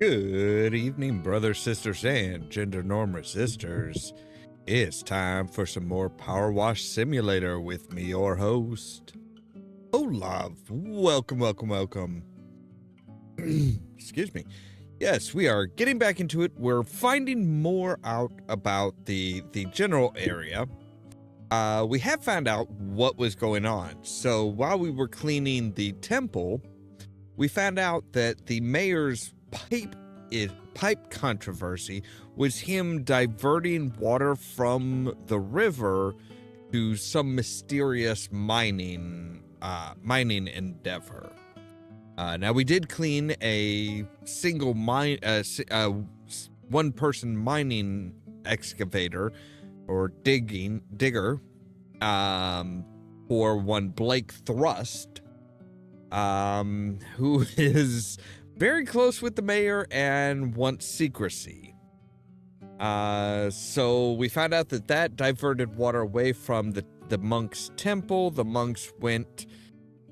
Good evening, brothers, sisters, and gender norm resistors. It's time for some more Powerwash Simulator with me, your host, Ollamh. Welcome. Excuse me. Yes, we are getting back into it. We're finding more out about the general area. We have found out what was going on. So while we were cleaning the temple, we found out that the mayor's pipe controversy was him diverting water from the river to some mysterious mining endeavor. Now we did clean a single one-person mining excavator or digger for one Blake Thrust, who is very close with the mayor and wants secrecy. So we found out that diverted water away from the monks' temple. The monks went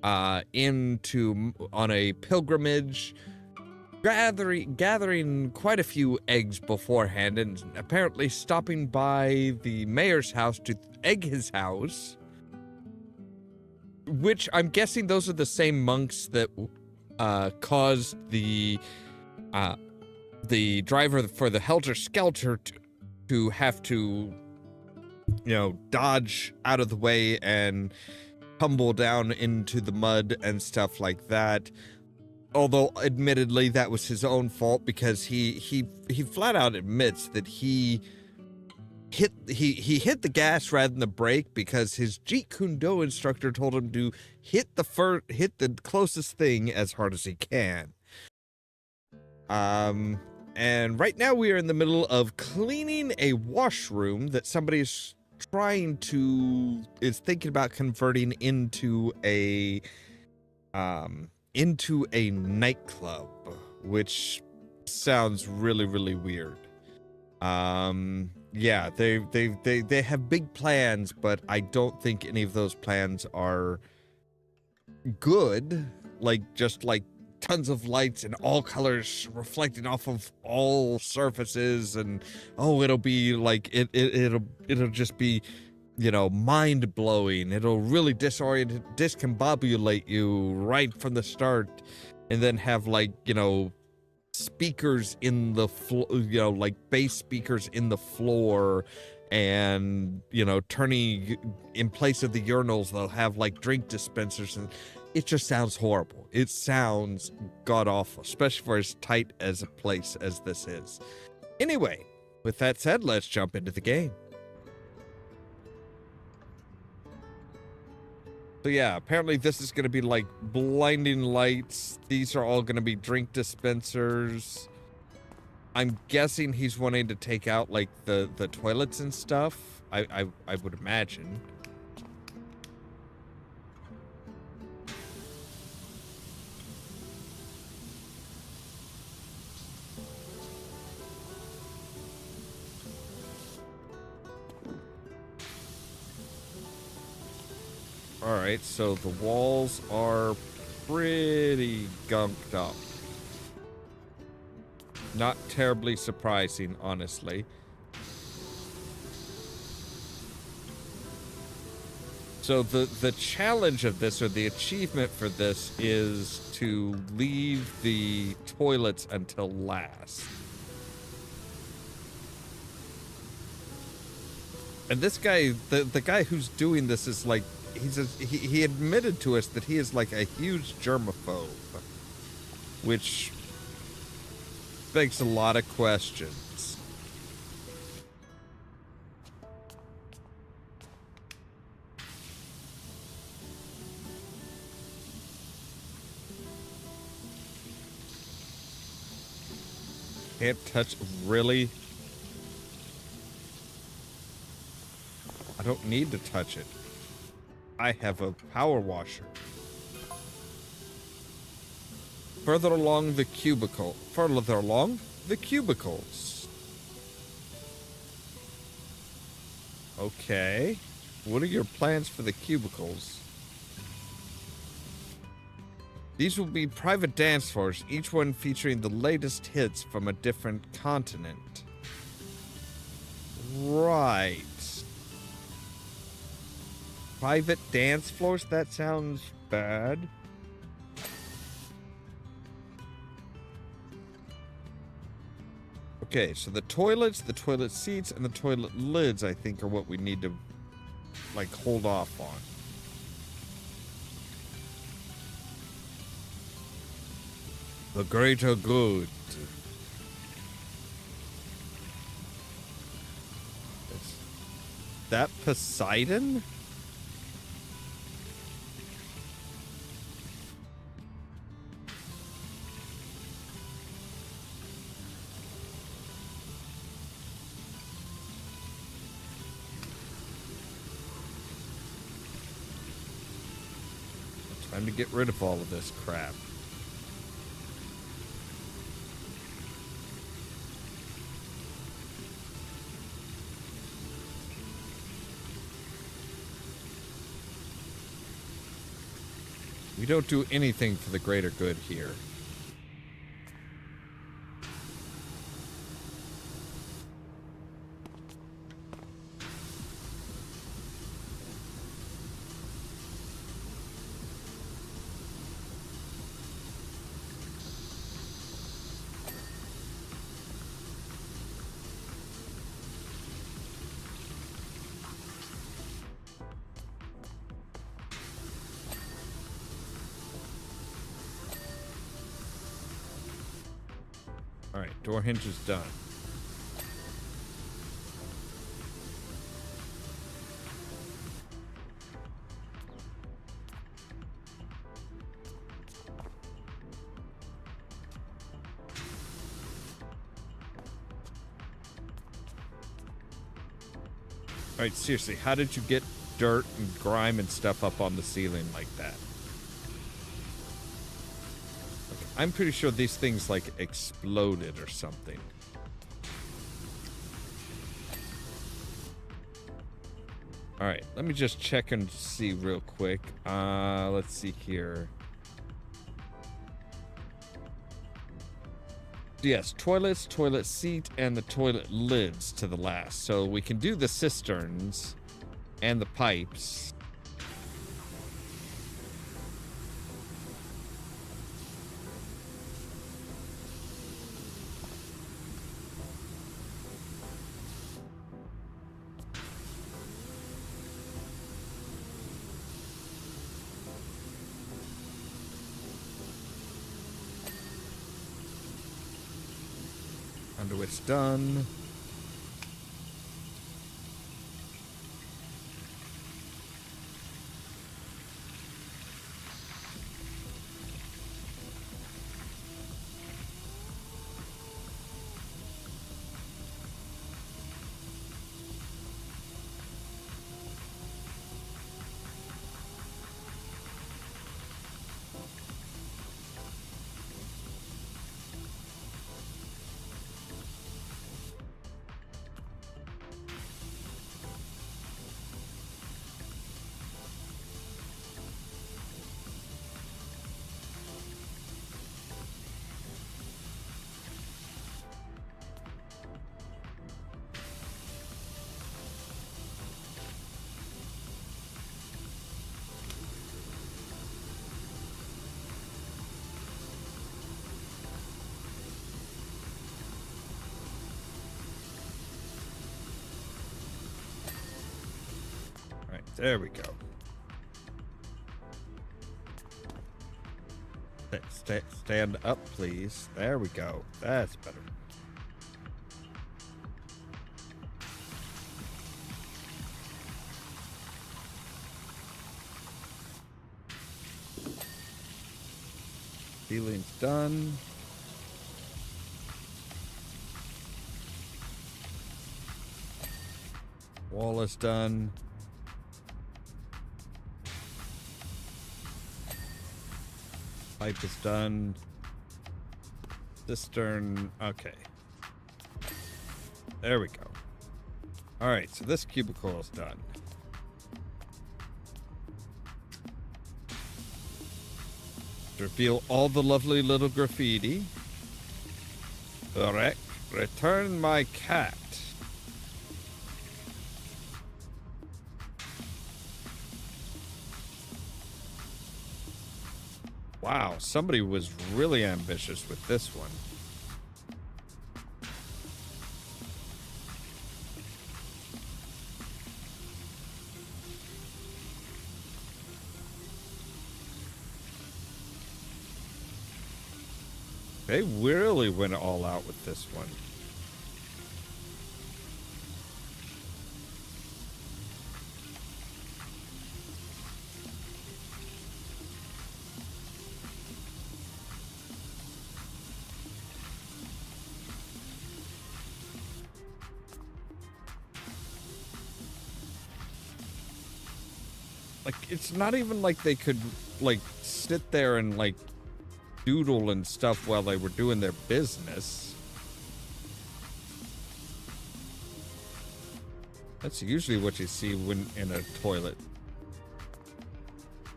on a pilgrimage, gathering quite a few eggs beforehand, and apparently stopping by the mayor's house to egg his house, which I'm guessing those are the same monks that caused the driver for the Helter Skelter to have to, dodge out of the way and tumble down into the mud and stuff like that. Although, admittedly, that was his own fault, because he flat out admits that he hit the gas rather than the brake, because his Jeet Kune Do instructor told him to hit the closest thing as hard as he can. And right now we are in the middle of cleaning a washroom that somebody is thinking about converting into a nightclub, which sounds really, really weird. Yeah, they have big plans, but I don't think any of those plans are good. Just tons of lights and all colors reflecting off of all surfaces, and it'll be it'll just be, mind blowing. It'll really discombobulate you right from the start, and then have speakers in the floor, bass speakers in the floor, and turning in place of the urinals, they'll have drink dispensers, and it just sounds horrible. It sounds god awful, especially for as tight as a place as this is. Anyway, with that said, let's jump into the game. So yeah, apparently this is going to be blinding lights. These are all going to be drink dispensers. I'm guessing he's wanting to take out the toilets and stuff. I would imagine. Alright, so the walls are pretty gunked up. Not terribly surprising, honestly. So the challenge of this, or the achievement for this, is to leave the toilets until last. And this guy, the guy who's doing this is he admitted to us that he is a huge germaphobe, which begs a lot of questions. Can't touch, really? I don't need to touch it. I have a power washer. Further along the cubicles. Okay. What are your plans for the cubicles? These will be private dance floors, each one featuring the latest hits from a different continent. Right. Private dance floors? That sounds bad. Okay, so the toilets, the toilet seats, and the toilet lids, I think, are what we need to, like, hold off on. The greater good. Is that Poseidon? Time to get rid of all of this crap. We don't do anything for the greater good here. Alright, door hinge is done. Alright, seriously, how did you get dirt and grime and stuff up on the ceiling like that? I'm pretty sure these things, like, exploded or something. Alright, let me just check and see real quick. Let's see here. Yes, toilets, toilet seat, and the toilet lids to the last. So we can do the cisterns and the pipes. Conduit's done. There we go. Stand up, please. There we go. That's better. Ceiling's done. Wall is done. Pipe is done. Cistern. Okay. There we go. Alright, so this cubicle is done. reveal all the lovely little graffiti. Correct. Return my cat. Wow, somebody was really ambitious with this one. They really went all out with this one. Like, it's not even like they could, like, sit there and, like, doodle and stuff while they were doing their business. That's usually what you see when in a toilet.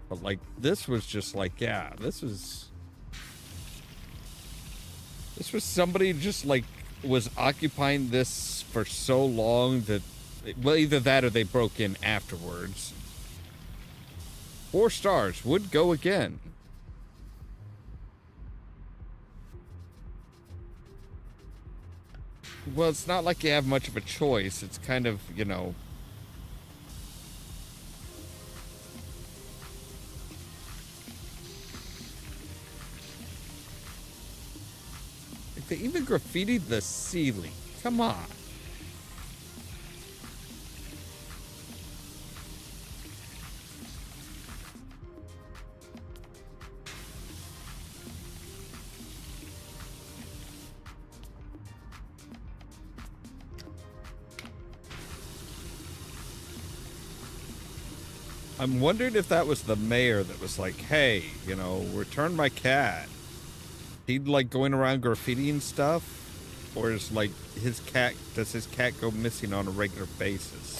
But, like, this was just like, yeah, this was somebody just, like, was occupying this for so long that, well, either that or they broke in afterwards. 4 stars. Would go again. Well, it's not like you have much of a choice. It's kind of, you know... Like they even graffitied the ceiling. Come on. I'm wondering if that was the mayor that was like, hey, you know, return my cat. He'd like going around graffitiing stuff? Or is like does his cat go missing on a regular basis?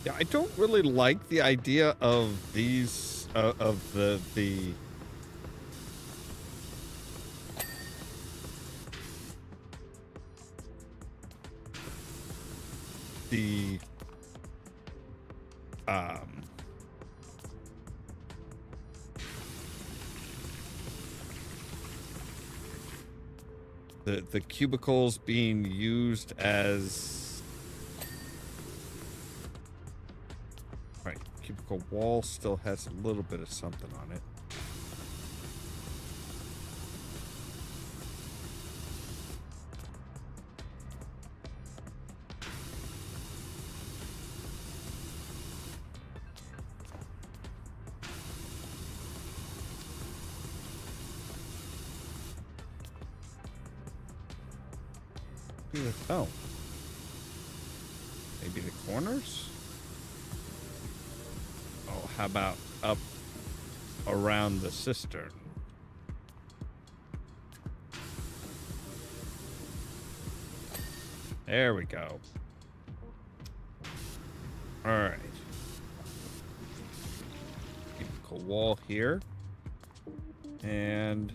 Yeah, I don't really like the idea of these, of the um, the cubicles being used as... Right, cubicle wall still has a little bit of something on it. Oh. Maybe the corners? Oh, how about up around the cistern? There we go. All right. Cubicle wall here. And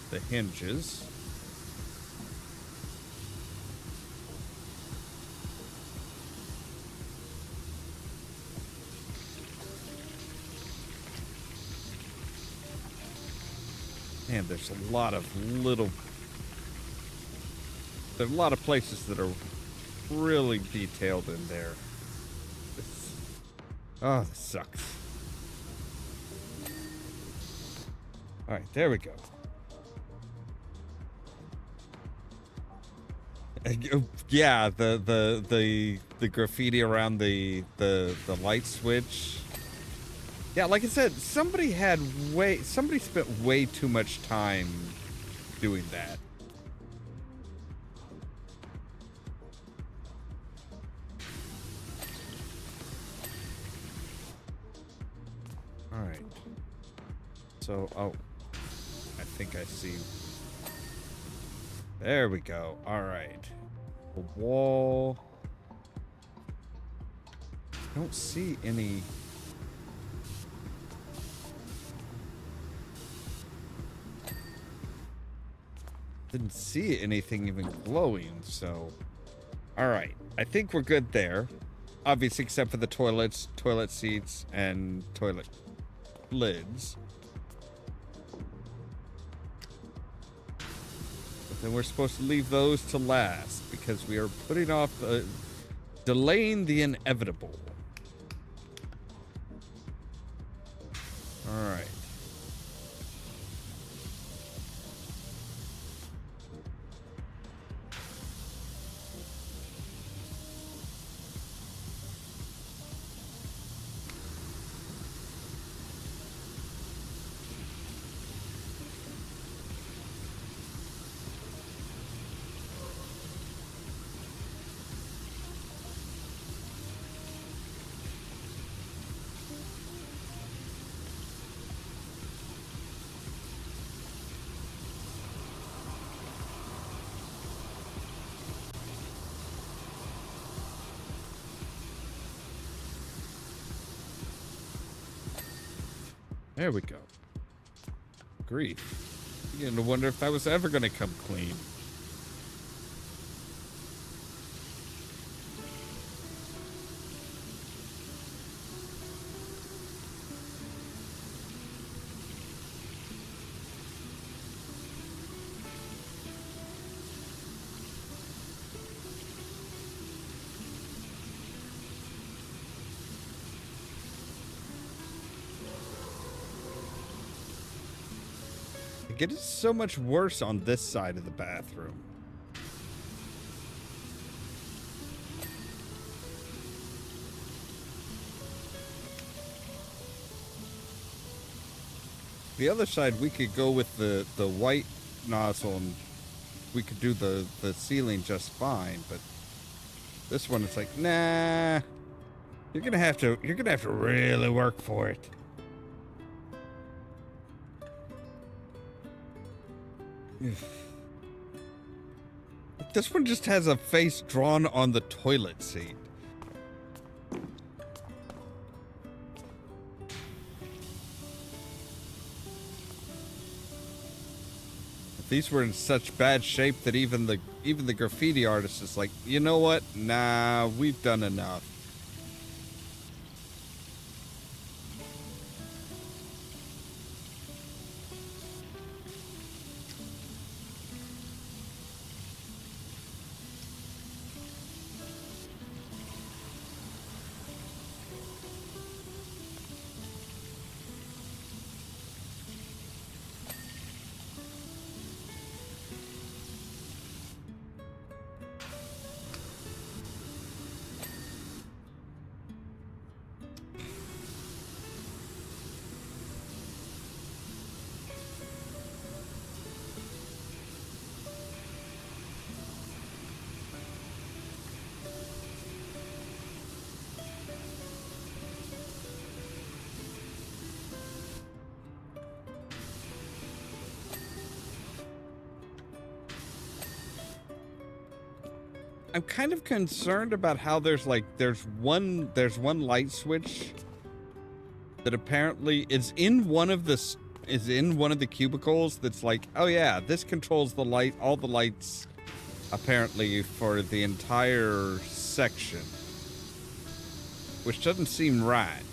the hinges. Man, there's a lot of there's a lot of places that are really detailed in there. Oh, this sucks. All right, there we go. Yeah, the graffiti around the light switch. Yeah, like I said, somebody spent way too much time doing that. All right. So, oh, I think I see. There we go. All right. The wall. I don't see any. Didn't see anything even glowing, so. All right. I think we're good there. Obviously, except for the toilets, toilet seats, and toilet lids. But then we're supposed to leave those to last because we are putting off, delaying the inevitable. All right. There we go. Grief. Beginning to wonder if that was ever going to come clean. It is so much worse on this side of the bathroom. The other side, we could go with the white nozzle and we could do the ceiling just fine, but this one, it's like, nah, you're gonna have to really work for it. This one just has a face drawn on the toilet seat. These were in such bad shape that even the graffiti artist is like, you know what? Nah, we've done enough. I'm kind of concerned about how there's one light switch that apparently is in one of the cubicles that's like, oh yeah, this controls the light, all the lights apparently for the entire section, which doesn't seem right.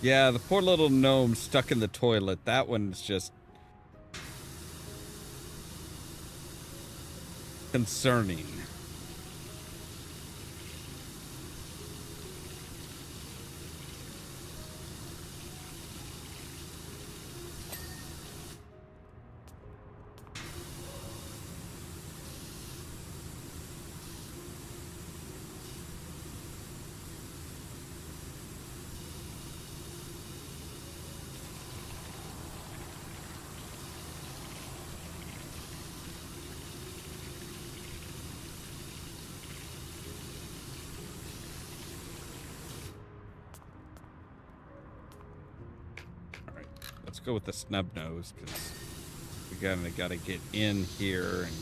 Yeah, the poor little gnome stuck in the toilet. That one's just concerning. Let's go with the snub nose because we gotta get in here and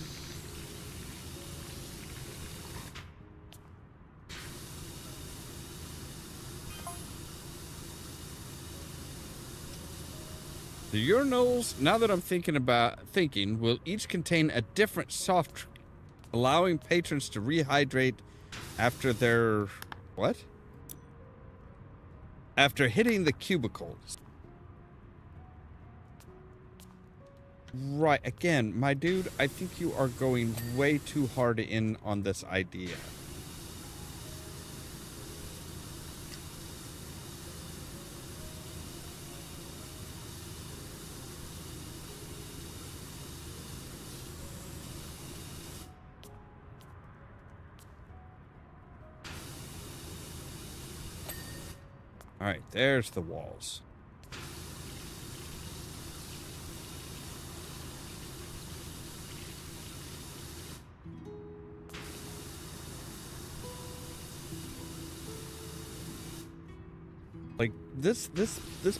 the urinals, now that I'm thinking, will each contain a different soft drink, allowing patrons to rehydrate after their what? After hitting the cubicles. Right, again, my dude, I think you are going way too hard in on this idea. All right, there's the walls. Like this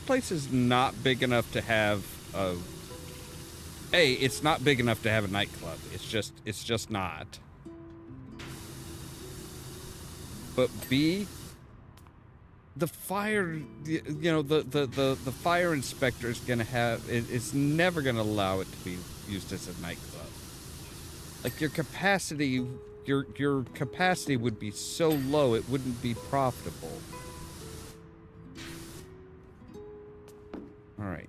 place is not big enough to have a. A, it's not big enough to have a nightclub. It's just not. But B, the fire, the fire inspector is gonna have. It's never gonna allow it to be used as a nightclub. Like your capacity would be so low it wouldn't be profitable. All right,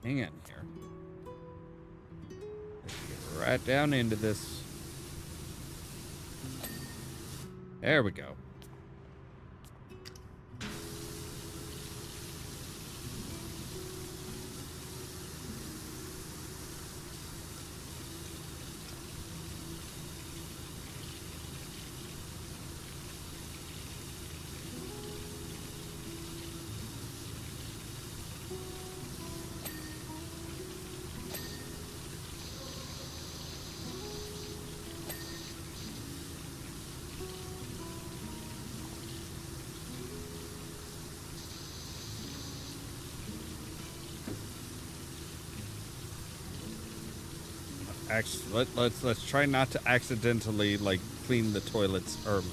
hang on here. Let's get right down into this. There we go. Let's try not to accidentally like clean the toilets early.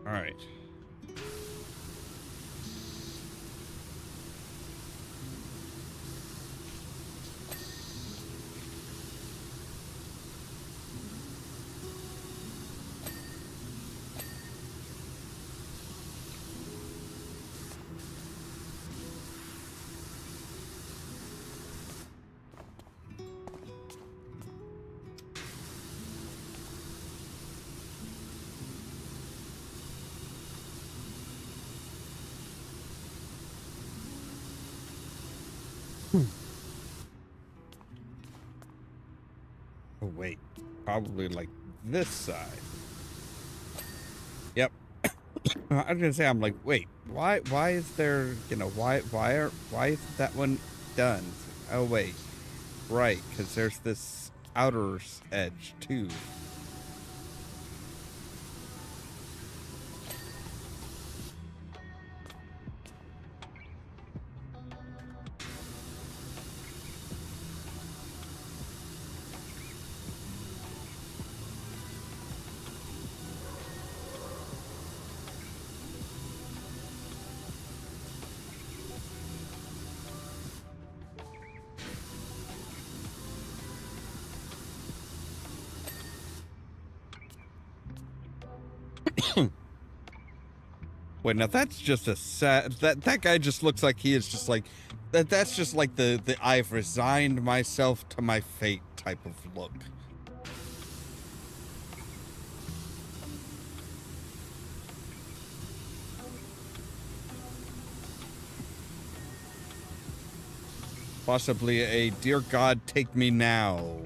All right. wait. Probably like this side. Yep. I was gonna say, I'm like, wait, why is there, why isn't that one done? Oh wait, right, because there's this outer edge too. Wait, now that's just a sad. That guy just looks like he is just like that. That's just like the I've resigned myself to my fate type of look. Possibly a dear God, take me now.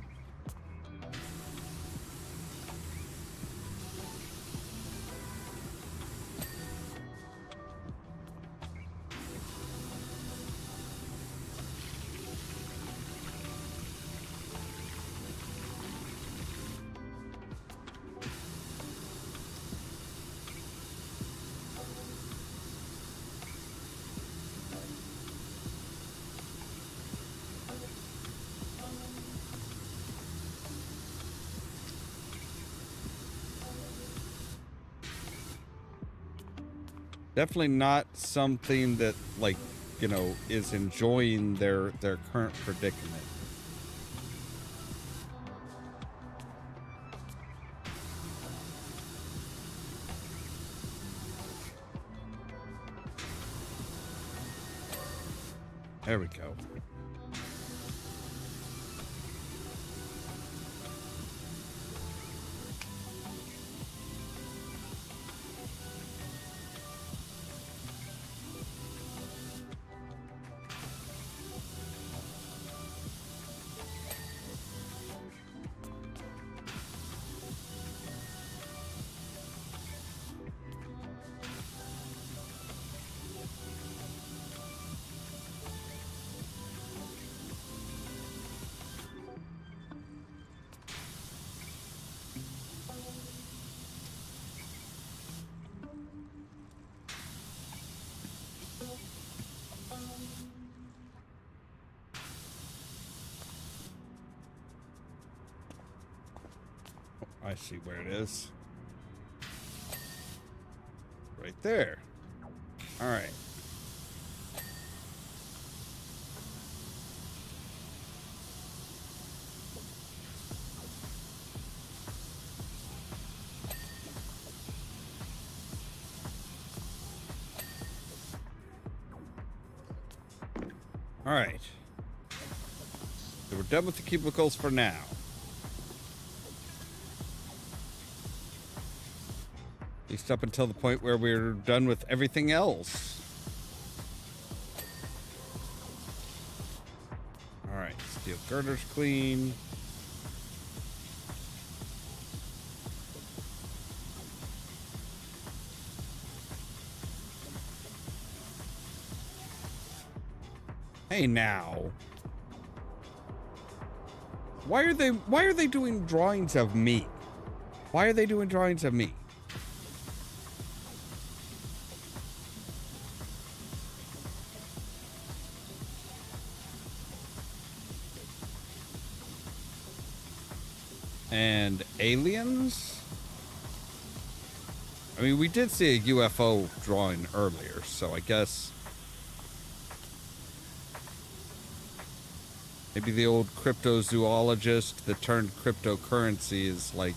Definitely not something that, like, is enjoying their current predicament. There we go. I see where it is. Right there. All right. All right. So we're done with the cubicles for now. At least up until the point where we're done with everything else. All right, steel girders clean. Hey now. Why are they doing drawings of me? Why are they doing drawings of me? And aliens? I mean, we did see a UFO drawing earlier, so I guess maybe the old cryptozoologist that turned cryptocurrency is like,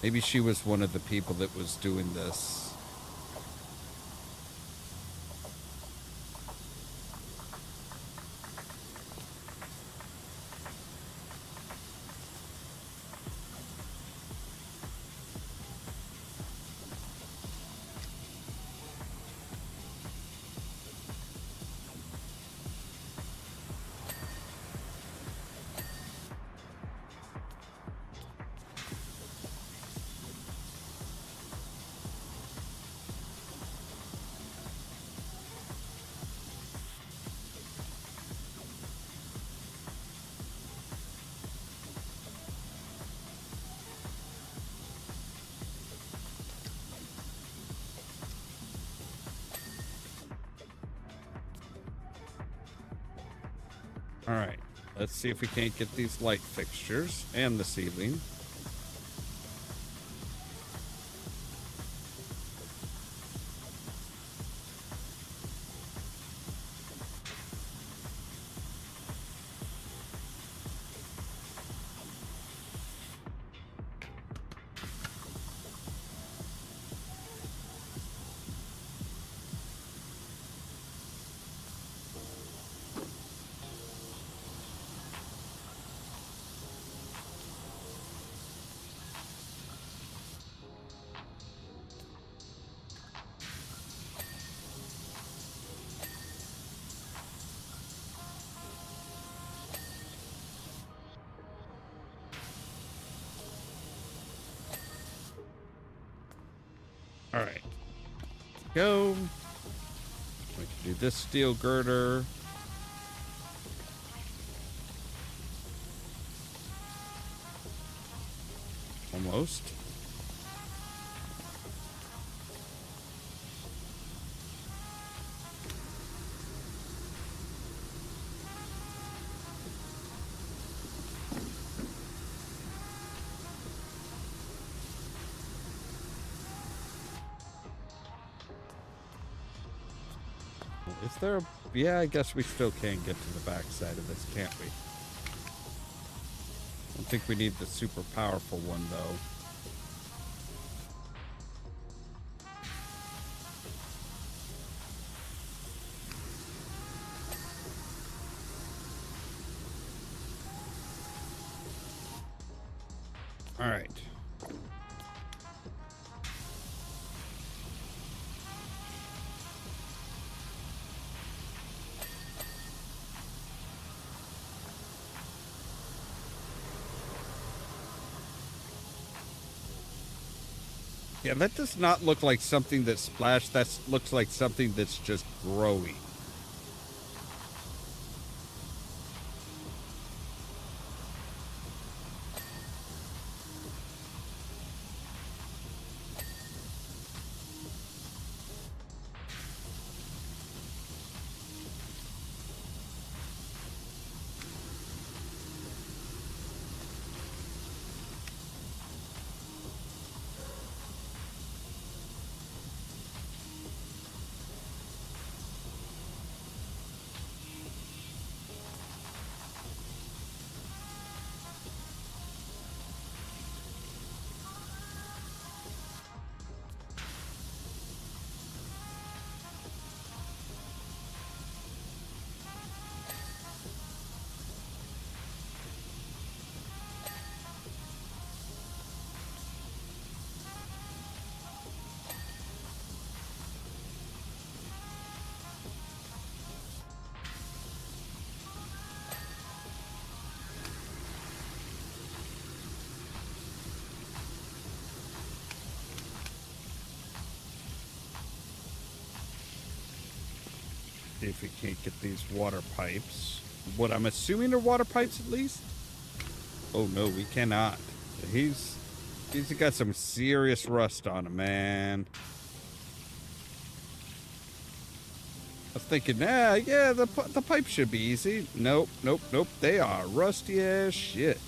maybe she was one of the people that was doing this. All right. Let's see if we can't get these light fixtures and the ceiling. All right. Go. We can do this steel girder. Almost. Is there a... Yeah, I guess we still can get to the back side of this, can't we? I don't think we need the super powerful one, though. All right. Yeah, that does not look like something that splashed. That looks like something that's just growing. See if we can't get these water pipes. What I'm assuming are water pipes at least? Oh no, we cannot. He's got some serious rust on him, man. I was thinking, yeah, the pipe should be easy. Nope. They are rusty as shit.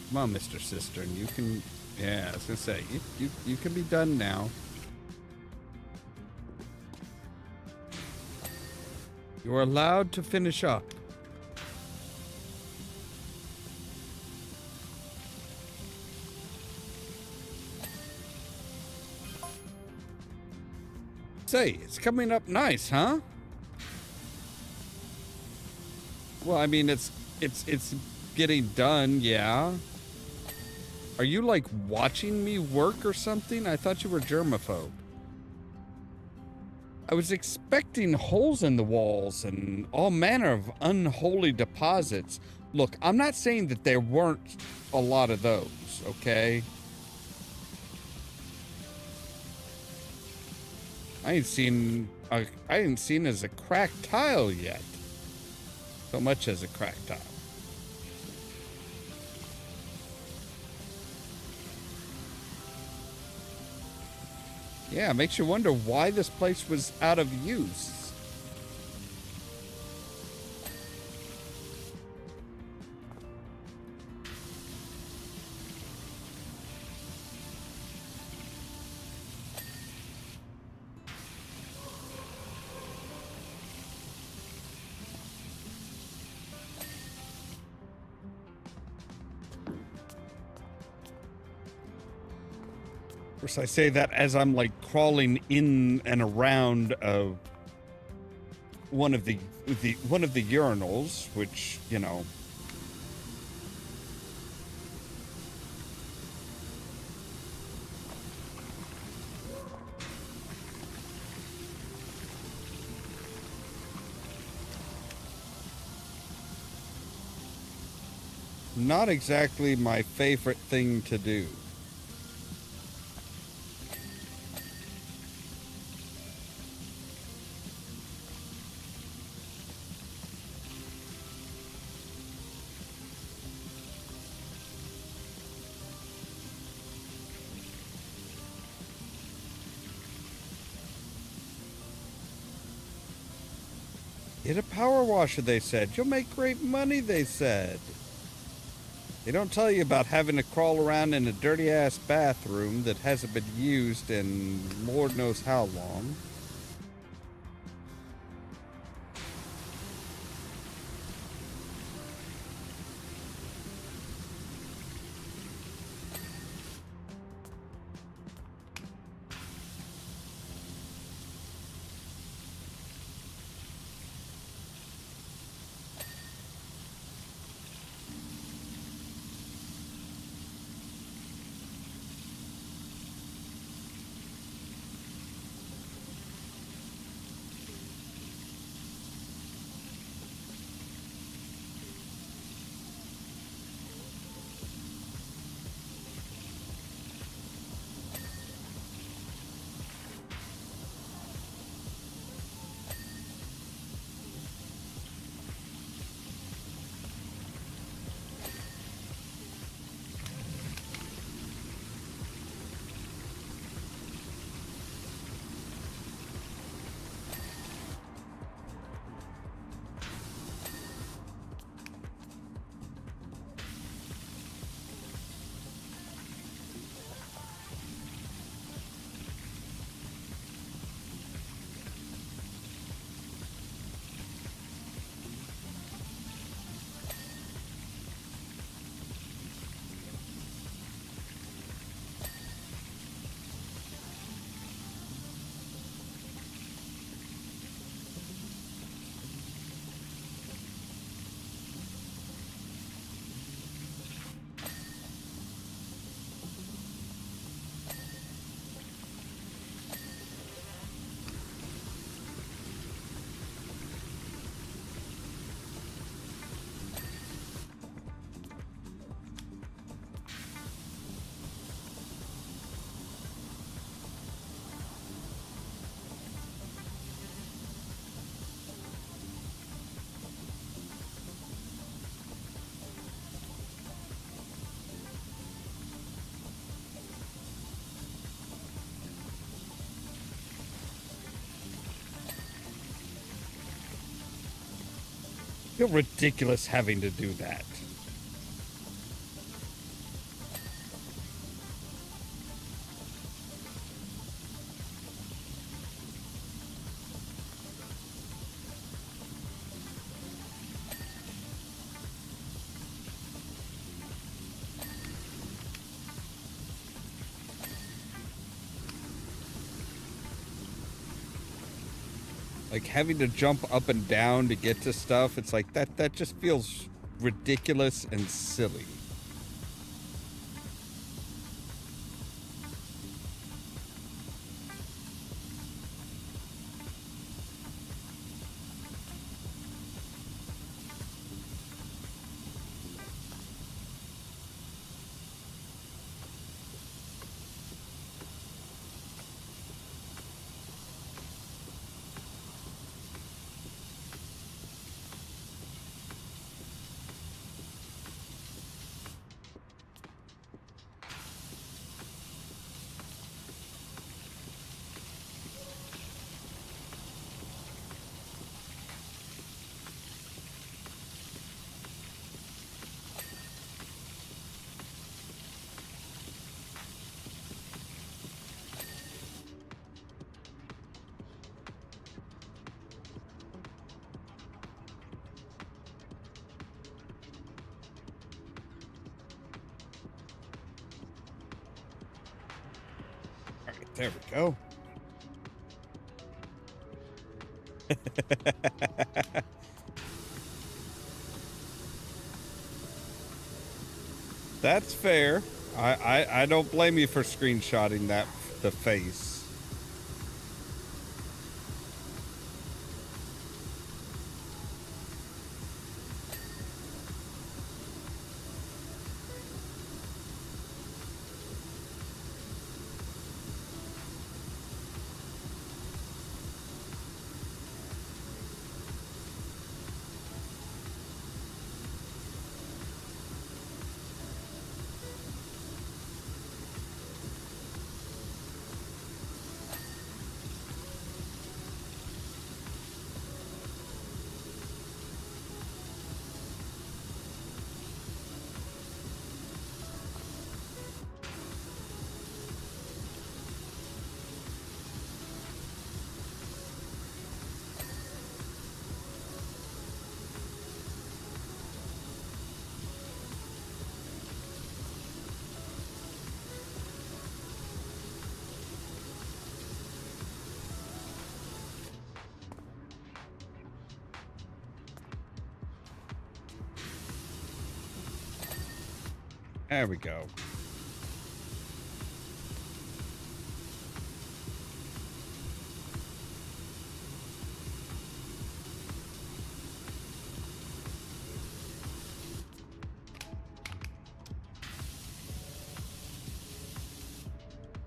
Come on, Mr. Cistern. You can... Yeah, I was going to say, you can be done now. You are allowed to finish up. Say, it's coming up nice, huh? Well, I mean, it's getting done, yeah. Are you, like, watching me work or something? I thought you were germaphobe. I was expecting holes in the walls and all manner of unholy deposits. Look, I'm not saying that there weren't a lot of those, okay? I ain't seen as a cracked tile yet. So much as a cracked tile. Yeah, it makes you wonder why this place was out of use. Of course, I say that as I'm like crawling in and around one of the urinals, which, you know, not exactly my favorite thing to do. Get a power washer, they said. You'll make great money, they said. They don't tell you about having to crawl around in a dirty-ass bathroom that hasn't been used in Lord knows how long. Feel ridiculous having to do that. Like having to jump up and down to get to stuff, it's like that just feels ridiculous and silly. There we go. That's fair. I don't blame you for screenshotting that, the face. There we go.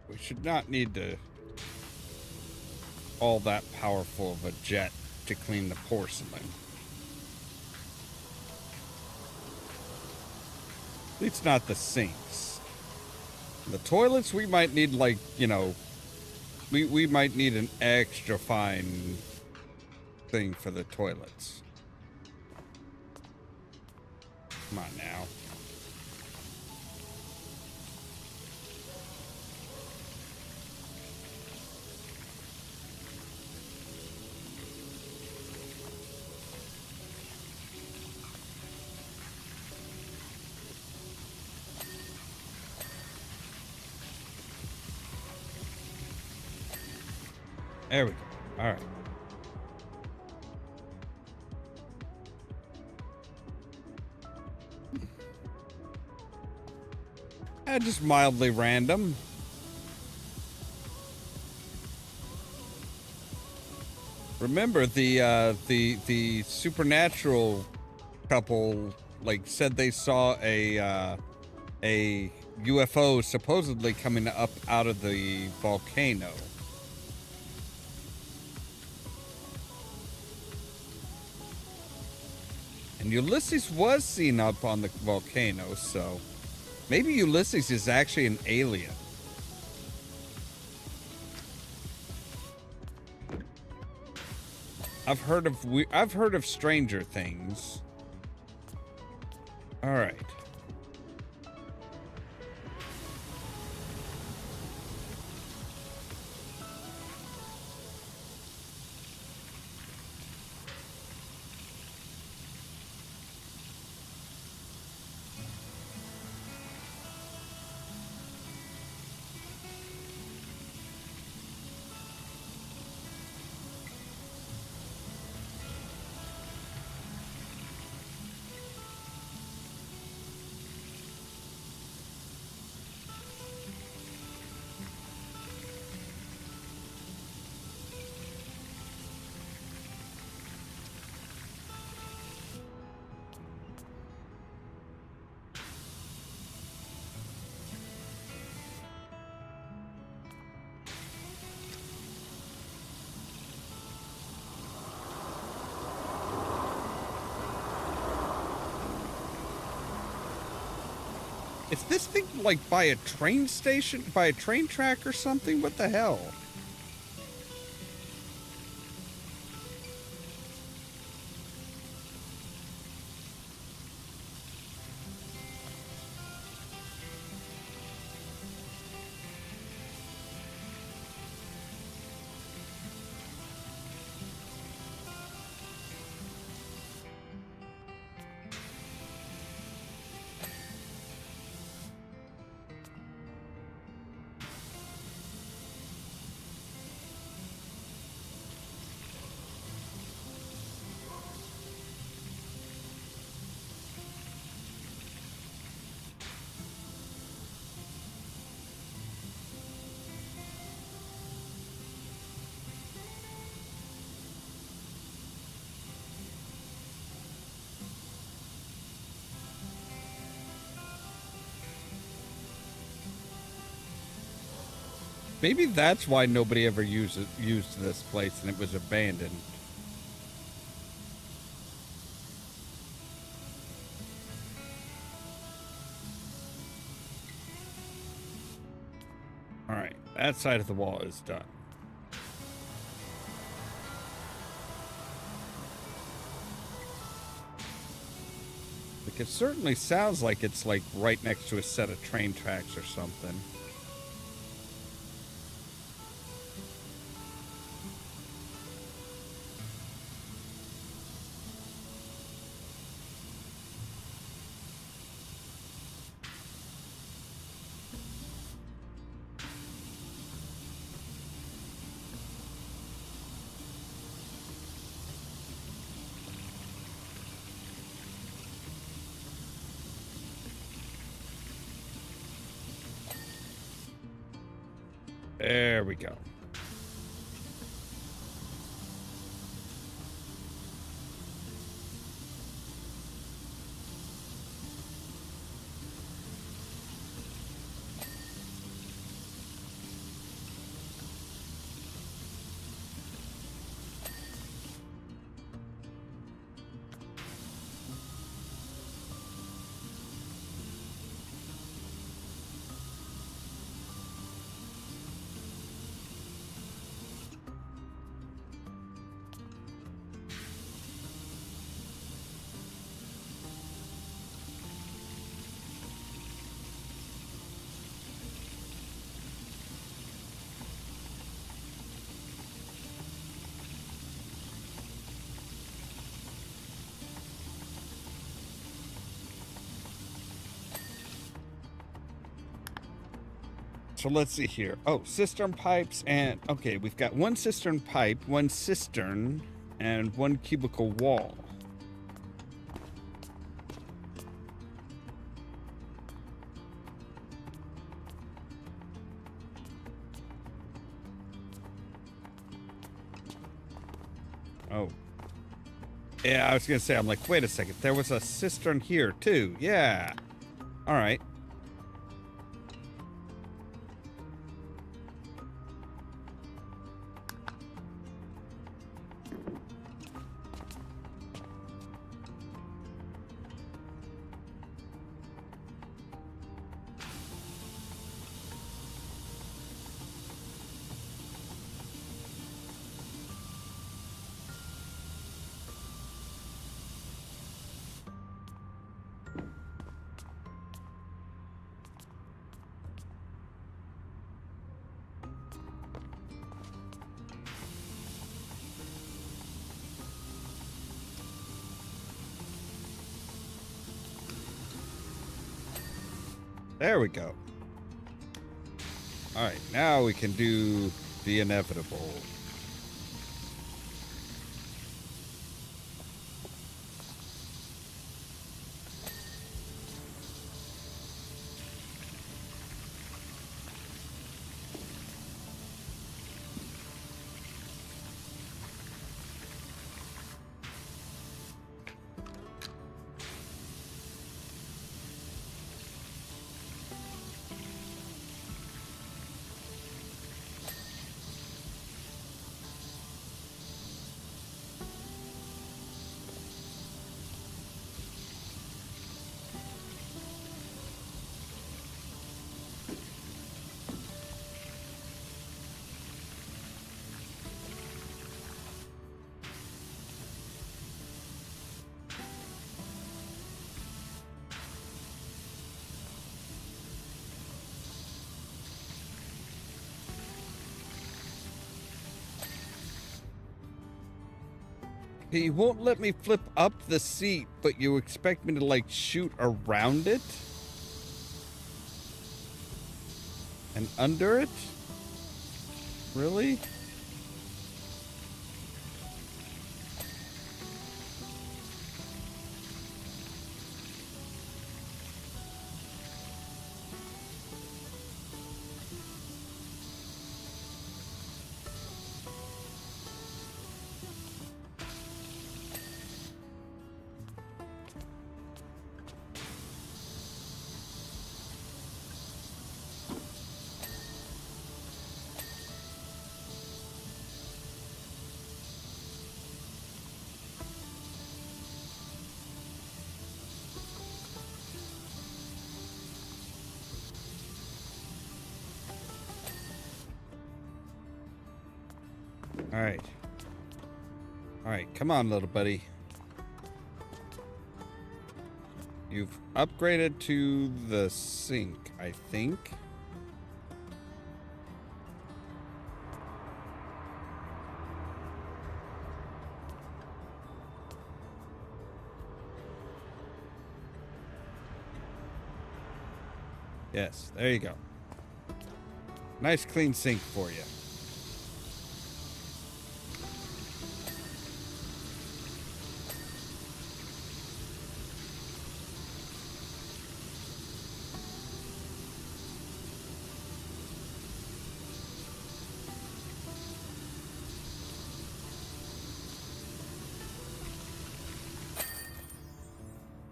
We should not need to all that powerful of a jet to clean the porcelain. At least not the sinks. The toilets, we might need, like, you know, we might need an extra fine thing for the toilets. Come on now. There we go. All right. Just mildly random. Remember the supernatural couple like said they saw a UFO supposedly coming up out of the volcano. And Ulysses was seen up on the volcano, so maybe Ulysses is actually an alien. I've heard of Stranger Things. All right. Is this thing like by a train station, by a train track or something? What the hell? Maybe that's why nobody ever used this place and it was abandoned. All right, that side of the wall is done. Like, it certainly sounds like it's like right next to a set of train tracks or something. There we go. So let's see here. Oh, cistern pipes and... Okay, we've got one cistern pipe, one cistern, and one cubicle wall. Oh. Yeah, I was going to say, I'm like, wait a second. There was a cistern here, too. Yeah. All right. There we go. All right, now we can do the inevitable. You won't let me flip up the seat, but you expect me to, like, shoot around it? And under it? Really? All right. All right, come on, little buddy. You've upgraded to the sink, I think. Yes, there you go. Nice clean sink for you.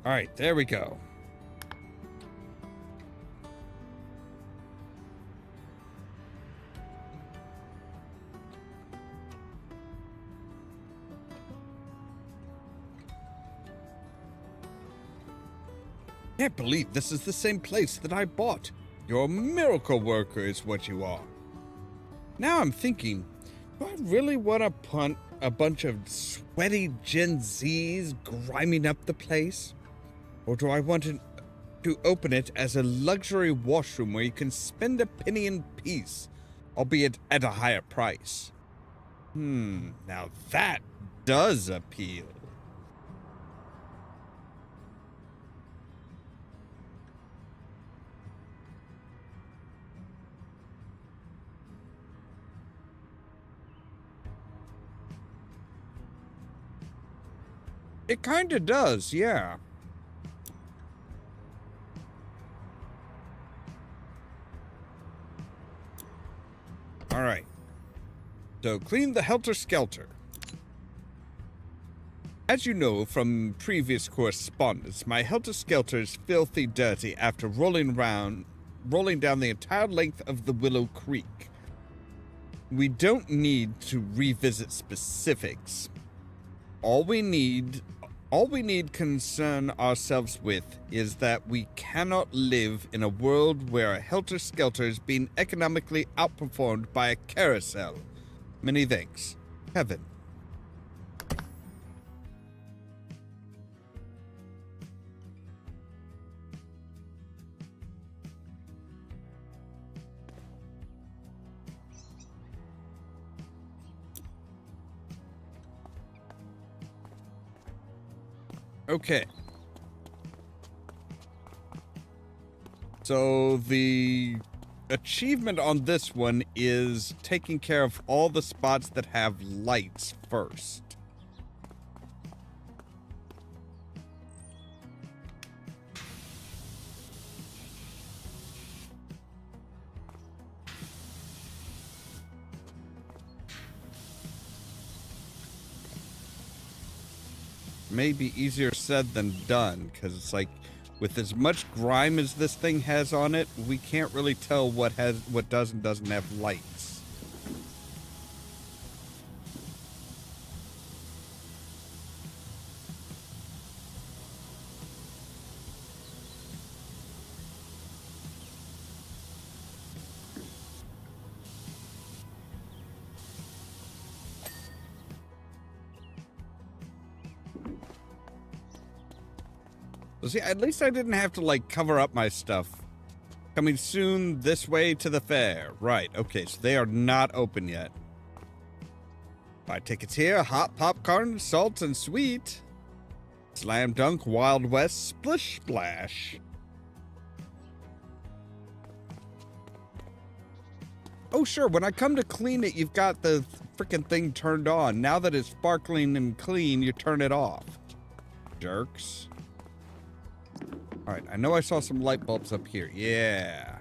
All right, there we go. Can't believe this is the same place that I bought. You're a miracle worker is what you are. Now I'm thinking, do I really want to punt a bunch of sweaty Gen Zs griming up the place? Or do I want to open it as a luxury washroom where you can spend a penny in peace, albeit at a higher price? Now that does appeal. It kinda does, yeah. Alright. So clean the helter-skelter. As you know from previous correspondence, my helter-skelter is filthy dirty after rolling down the entire length of the Willow Creek. We don't need to revisit specifics. All we need concern ourselves with is that we cannot live in a world where a helter-skelter is being economically outperformed by a carousel. Many thanks. Heaven. Okay. So the achievement on this one is taking care of all the spots that have lights first. Maybe easier said than done, because it's like, with as much grime as this thing has on it, we can't really tell what does and doesn't have lights. So see, at least I didn't have to, like, cover up my stuff. Coming soon this way to the fair. Right, okay, so they are not open yet. Buy tickets here, hot popcorn, salt and sweet. Slam dunk, Wild West, splish splash. Oh sure, when I come to clean it, you've got the freaking thing turned on. Now that it's sparkling and clean, you turn it off. Jerks. Alright, I know I saw some light bulbs up here. Yeah.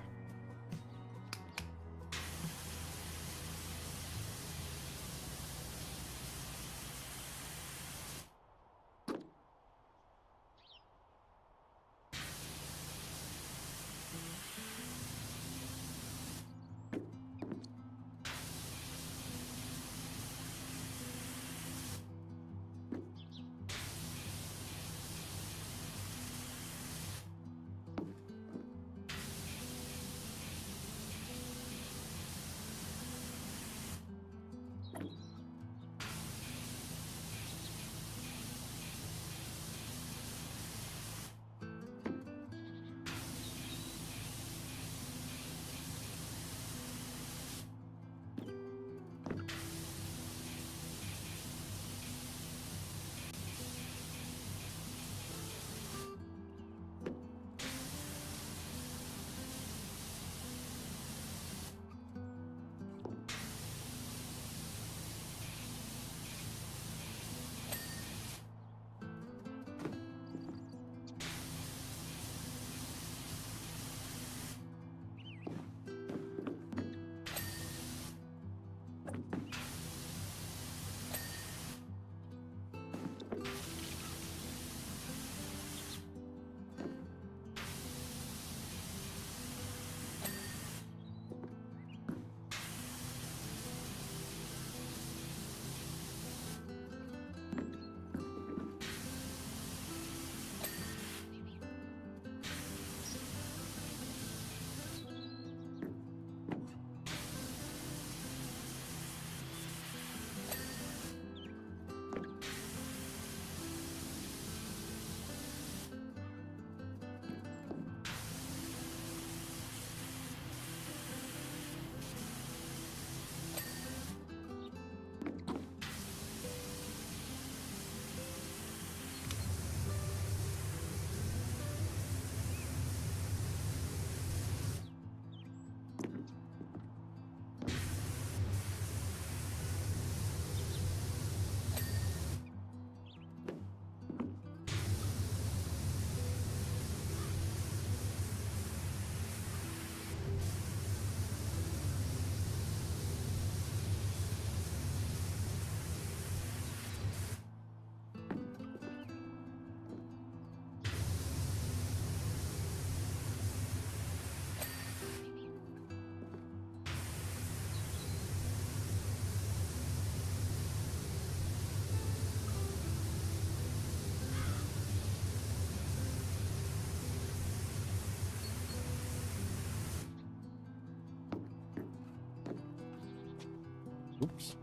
Oops.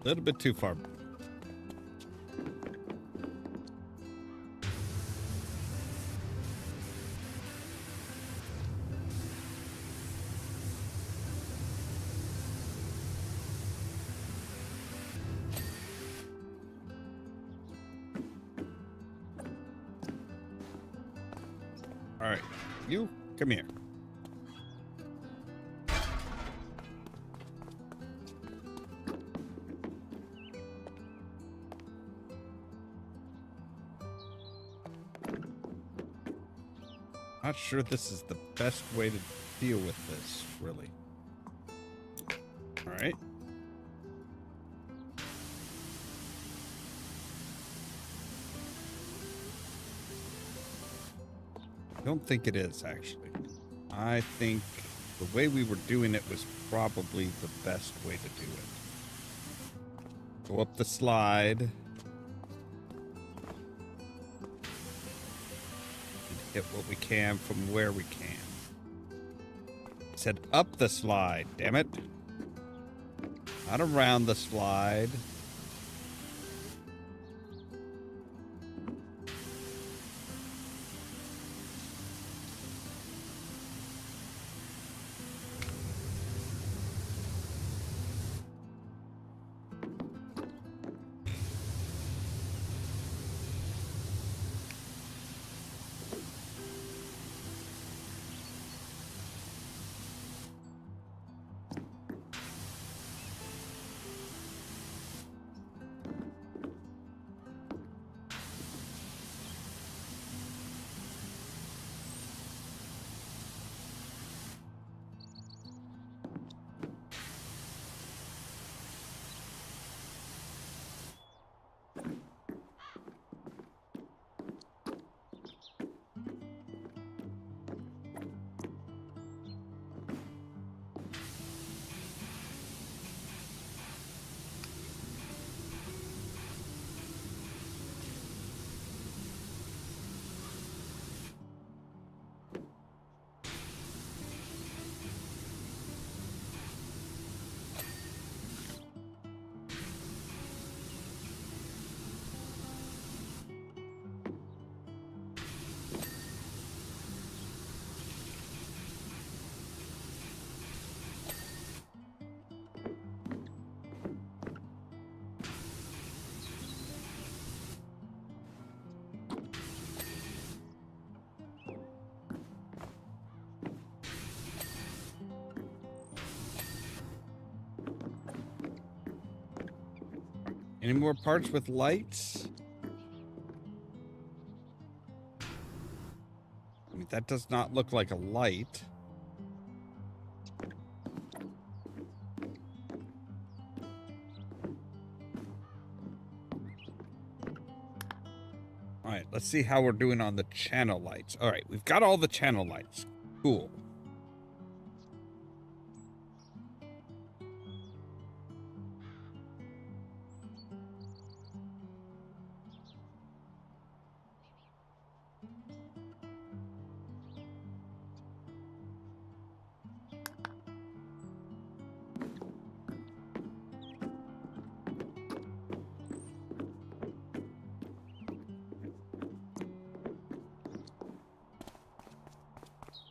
A little bit too far. All right, you come here. Not sure this is the best way to deal with this, really. All right. I don't think it is, actually. I think the way we were doing it was probably the best way to do it. Go up the slide. Get what we can from where we can. I said up the slide, damn it. Not around the slide. Any more parts with lights? I mean, that does not look like a light. All right, let's see how we're doing on the channel lights. All right, we've got all the channel lights. Cool.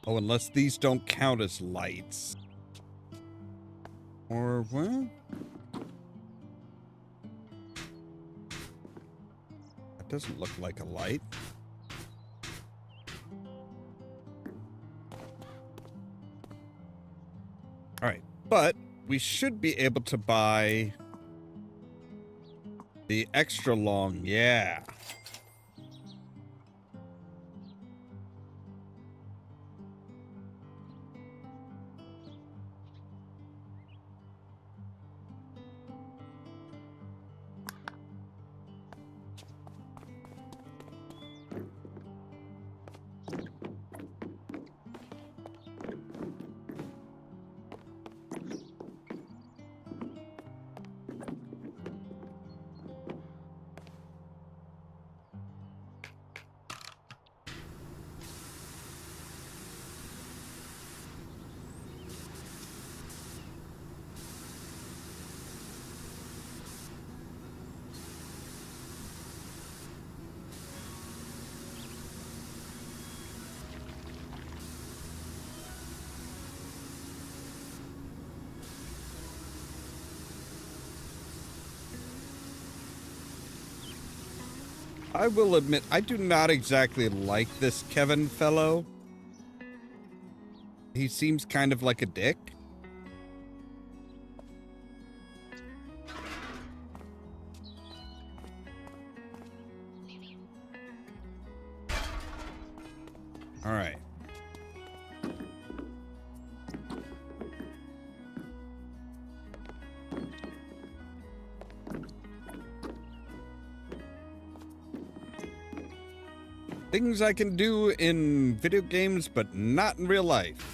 Oh, unless these don't count as lights. Or what? That doesn't look like a light. All right, but we should be able to buy the extra long, yeah. I will admit, I do not exactly like this Kevin fellow. He seems kind of like a dick. All right. Things I can do in video games, but not in real life.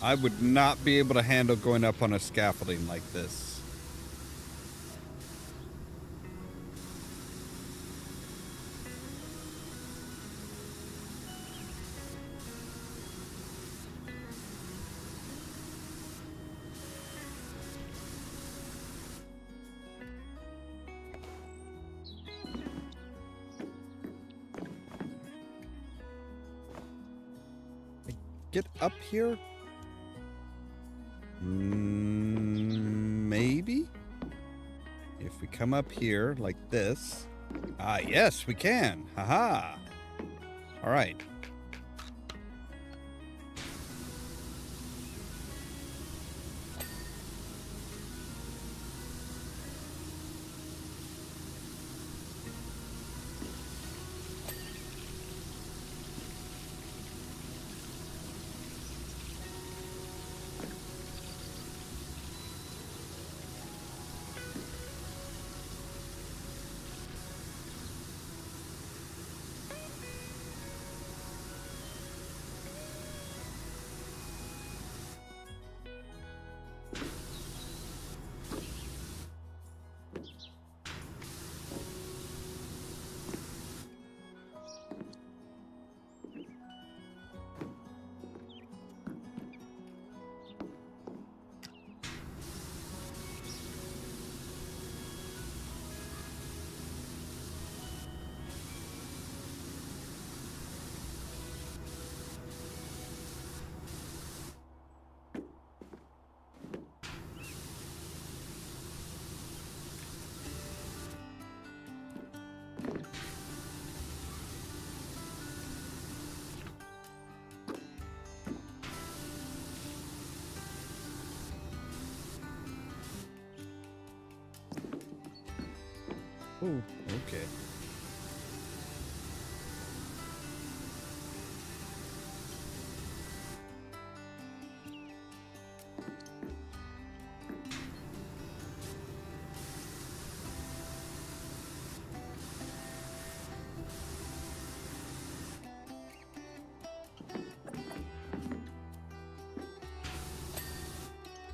I would not be able to handle going up on a scaffolding like this. Get up here? Maybe? If we come up here like this. Ah, yes, we can. Haha. All right. Oh, okay.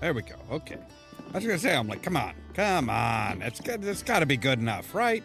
There we go. Okay. I was gonna say, I'm like, come on. It's good. It's got to be good enough, right?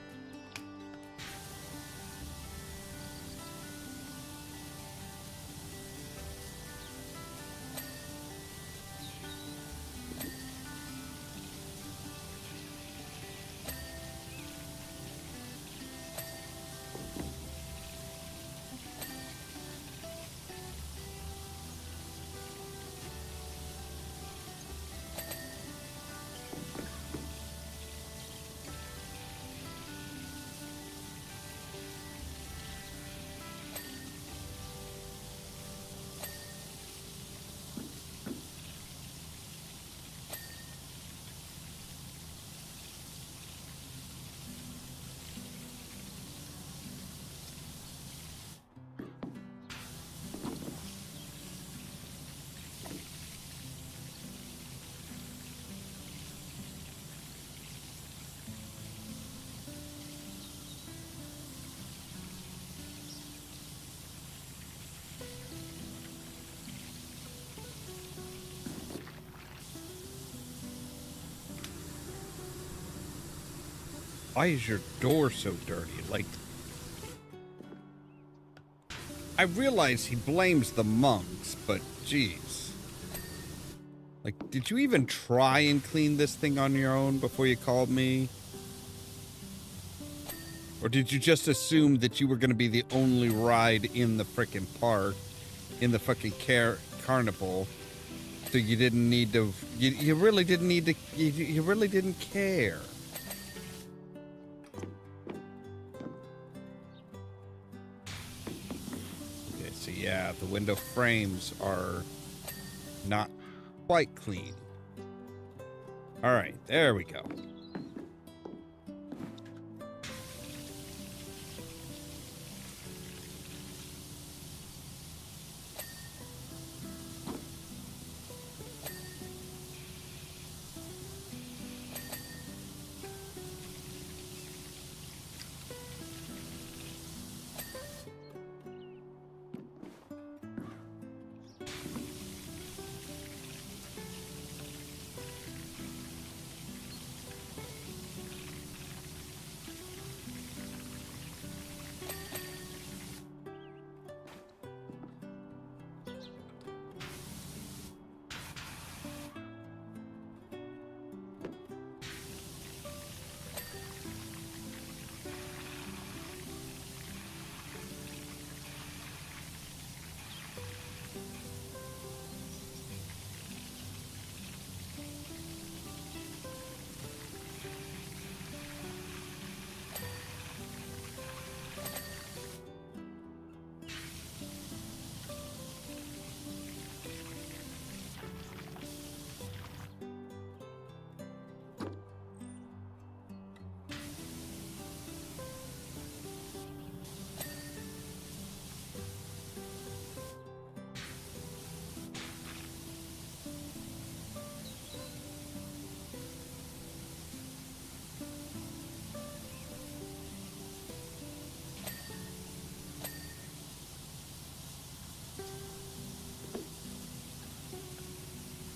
Why is your door so dirty? Like, I realize he blames the monks, but geez. Like, did you even try and clean this thing on your own before you called me? Or did you just assume that you were going to be the only ride in the frickin' park, in the fucking carnival, so you didn't need to, you really didn't need to, you really didn't care. Okay, so yeah, the window frames are not quite clean. All right, there we go.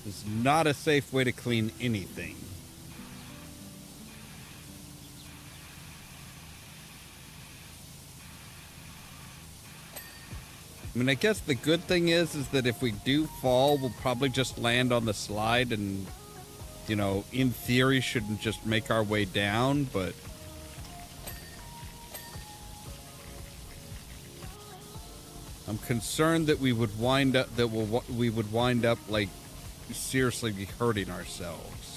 It's not a safe way to clean anything. I mean, I guess the good thing is that if we do fall, we'll probably just land on the slide and, you know, in theory shouldn't just make our way down, but I'm concerned that we would wind up, we would wind up, like, seriously be hurting ourselves.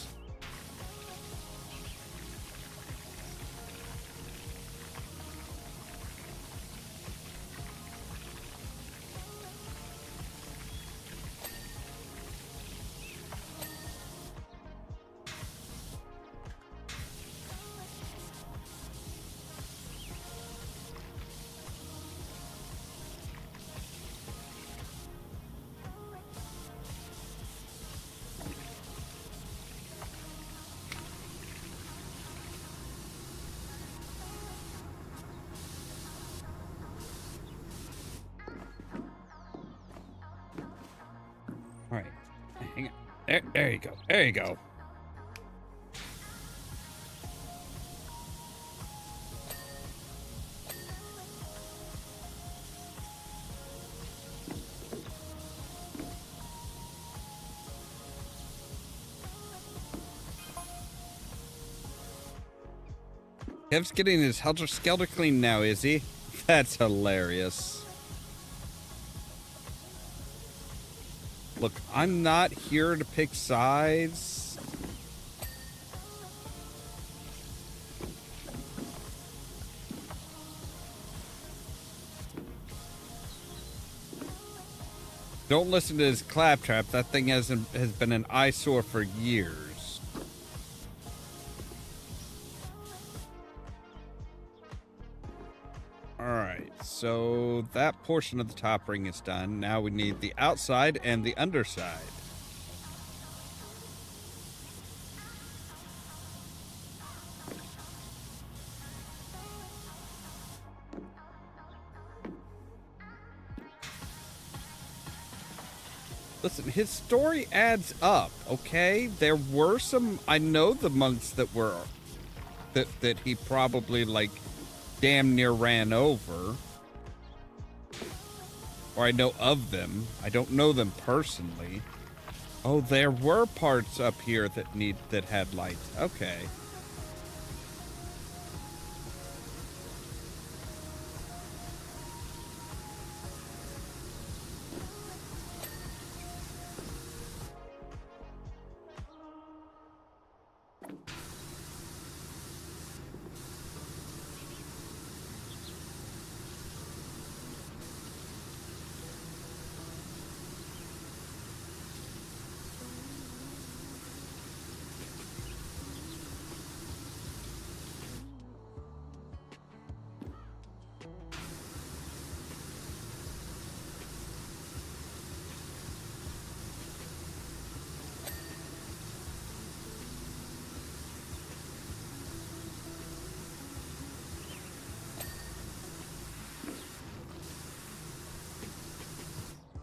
All right, hang on. There you go. There you go. Kev's getting his helter-skelter clean now, is he? That's hilarious. Look, I'm not here to pick sides. Don't listen to his claptrap. That thing has been an eyesore for years. Alright, so that portion of the top ring is done. Now we need the outside and the underside. Listen, his story adds up, okay? There were some, I know the monks that were, that he probably, like, damn near ran over. Or I know of them. I don't know them personally. Oh, there were parts up here that had lights. Okay.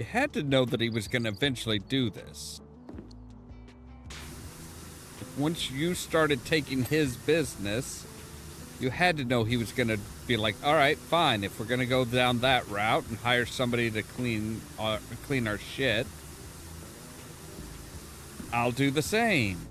You had to know that he was going to eventually do this. Once you started taking his business, you had to know he was going to be like, all right, fine. If we're going to go down that route and hire somebody to clean our shit, I'll do the same.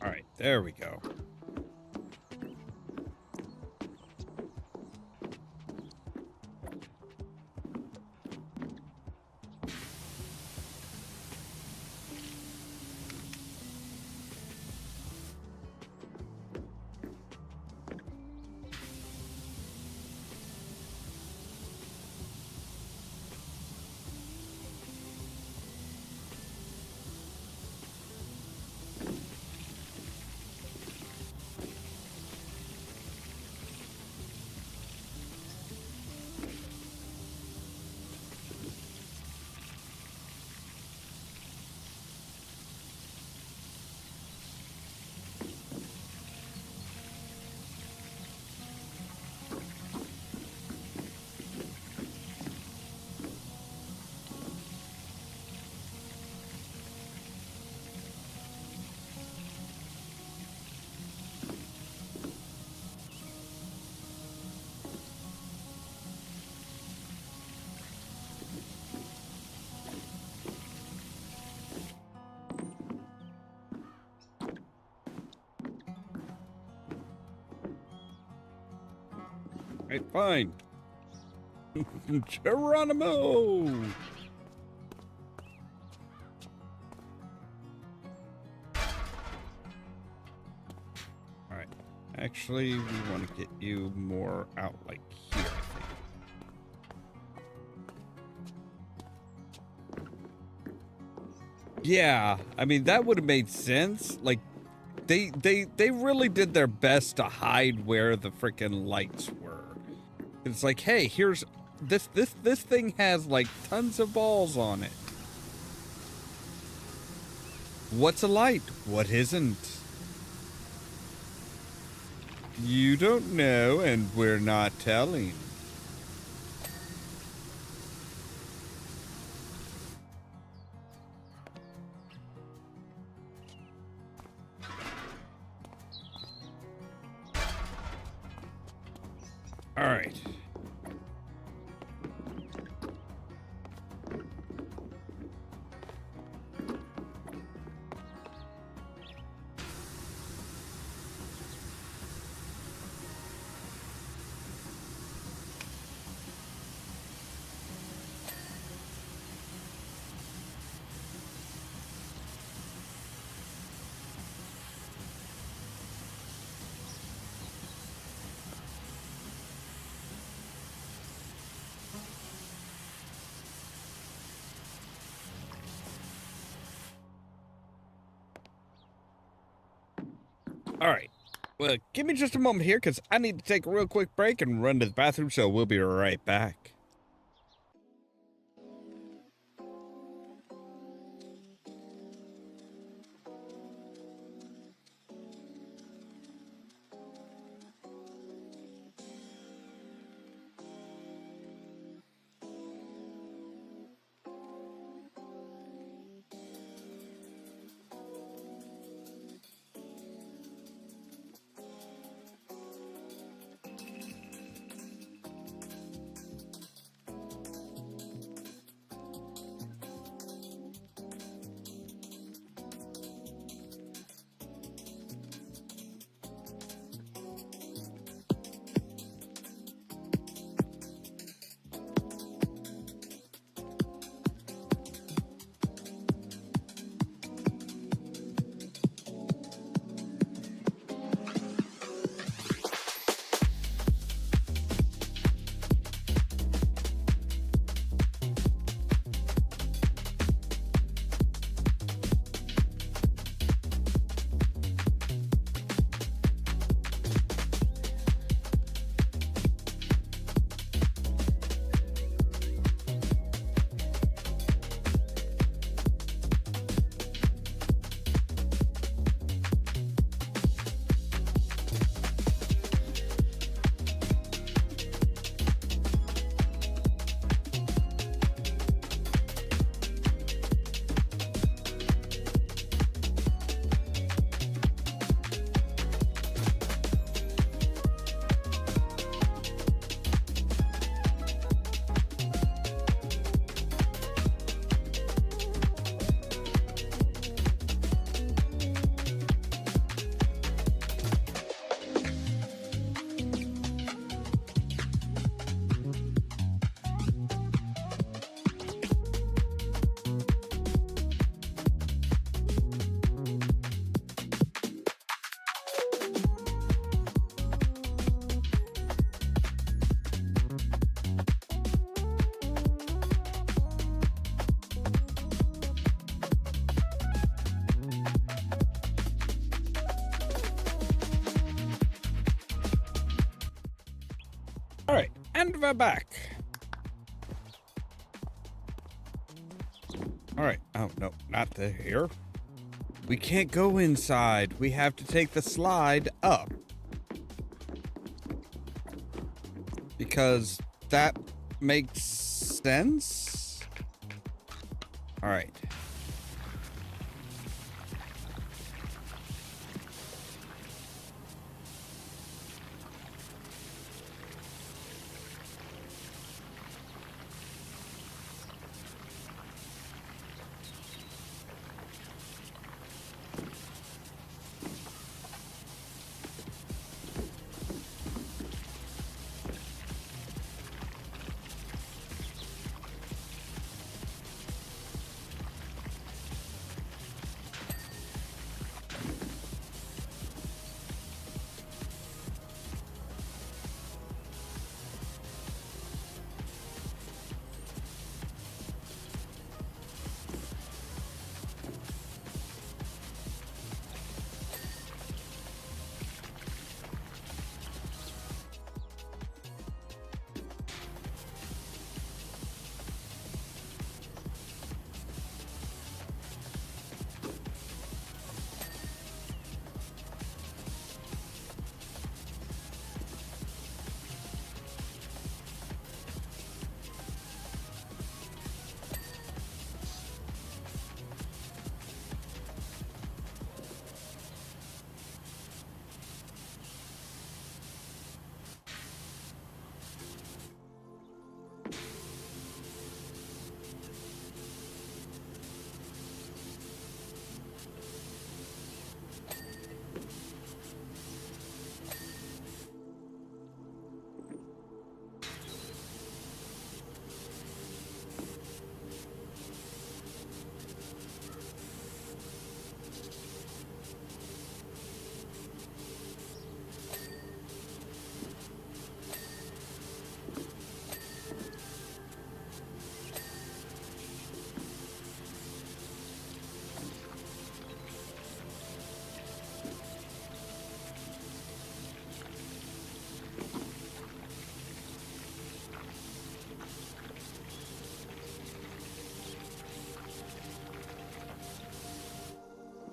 All right, there we go. All right, fine. Geronimo! Alright. Actually, we want to get you more out like here, I think. Yeah, I mean, that would have made sense. Like, they really did their best to hide where the freaking lights were. It's like, hey, here's this thing has like tons of balls on it. What's a light? What isn't? You don't know, and we're not telling. All right. All right. Well, give me just a moment here, because I need to take a real quick break and run to the bathroom, so we'll be right back. All right, and we're back. All right. Oh, no, not the here. We can't go inside. We have to take the slide up. Because that makes sense. All right.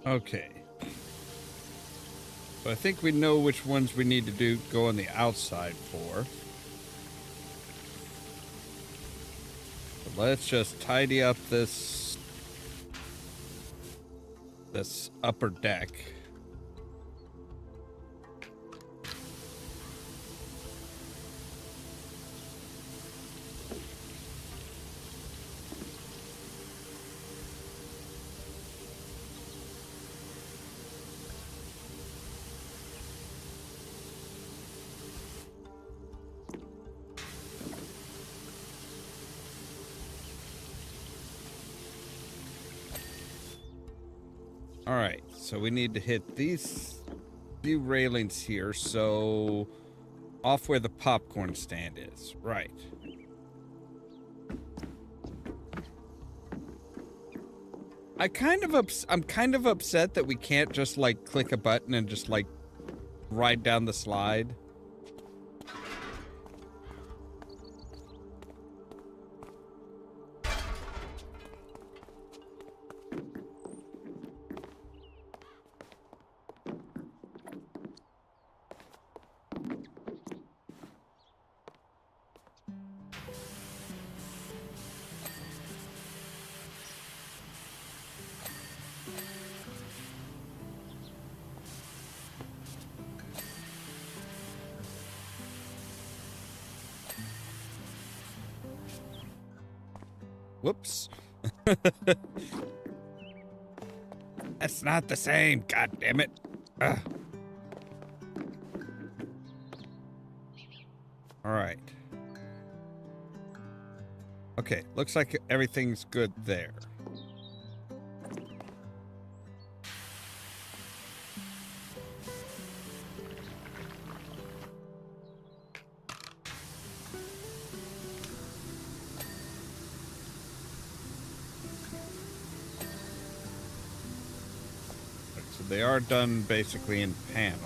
Okay. So I think we know which ones we need to go on the outside for. But let's just tidy up this upper deck. All right, so we need to hit these new railings here, so off where the popcorn stand is. Right. I'm kind of upset that we can't just like click a button and just like ride down the slide. Whoops. That's not the same. God damn it. Ugh. All right. Okay, looks like everything's good there. So they are done basically in panels.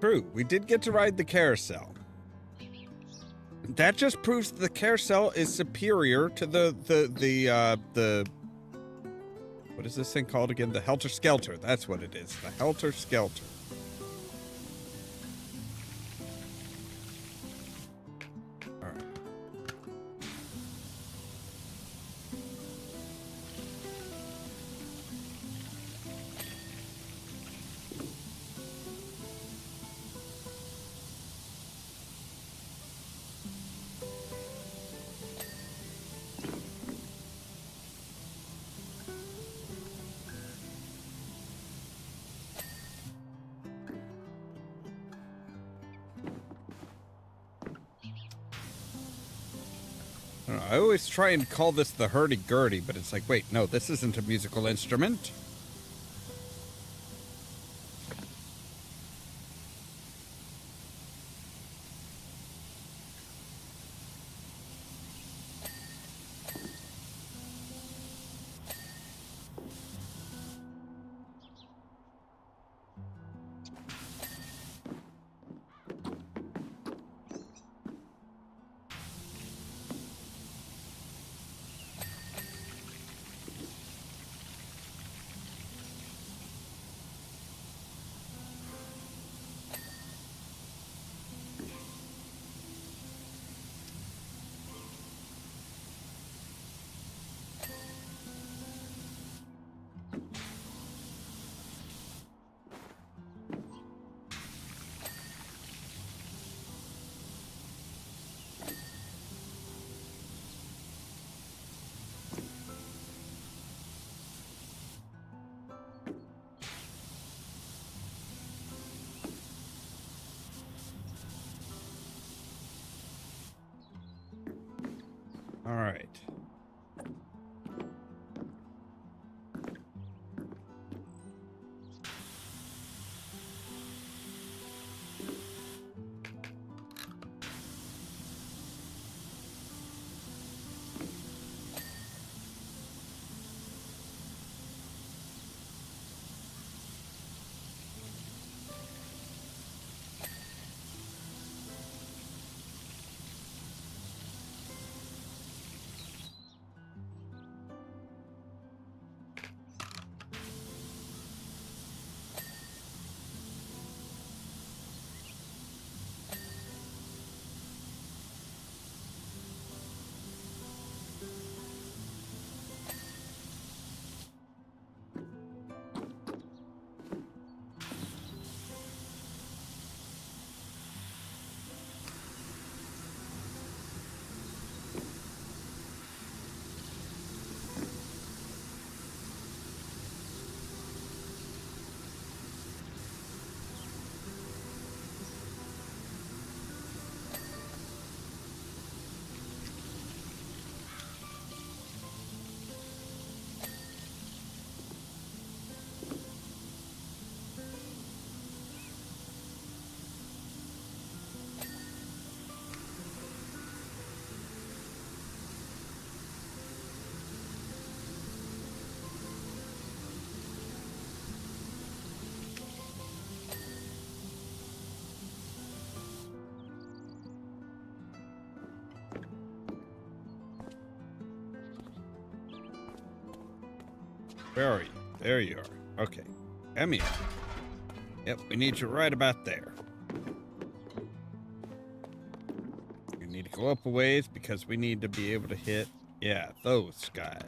True, we did get to ride the carousel. That just proves that the carousel is superior to the what is this thing called again? The Helter Skelter. That's what it is. The Helter Skelter. All right. I don't know, I always try and call this the hurdy-gurdy, but it's like, wait, no, this isn't a musical instrument. All right. Where are you? There you are. Okay. Come here. Yep, we need you right about there. You need to go up a ways because we need to be able to hit, yeah, those guys.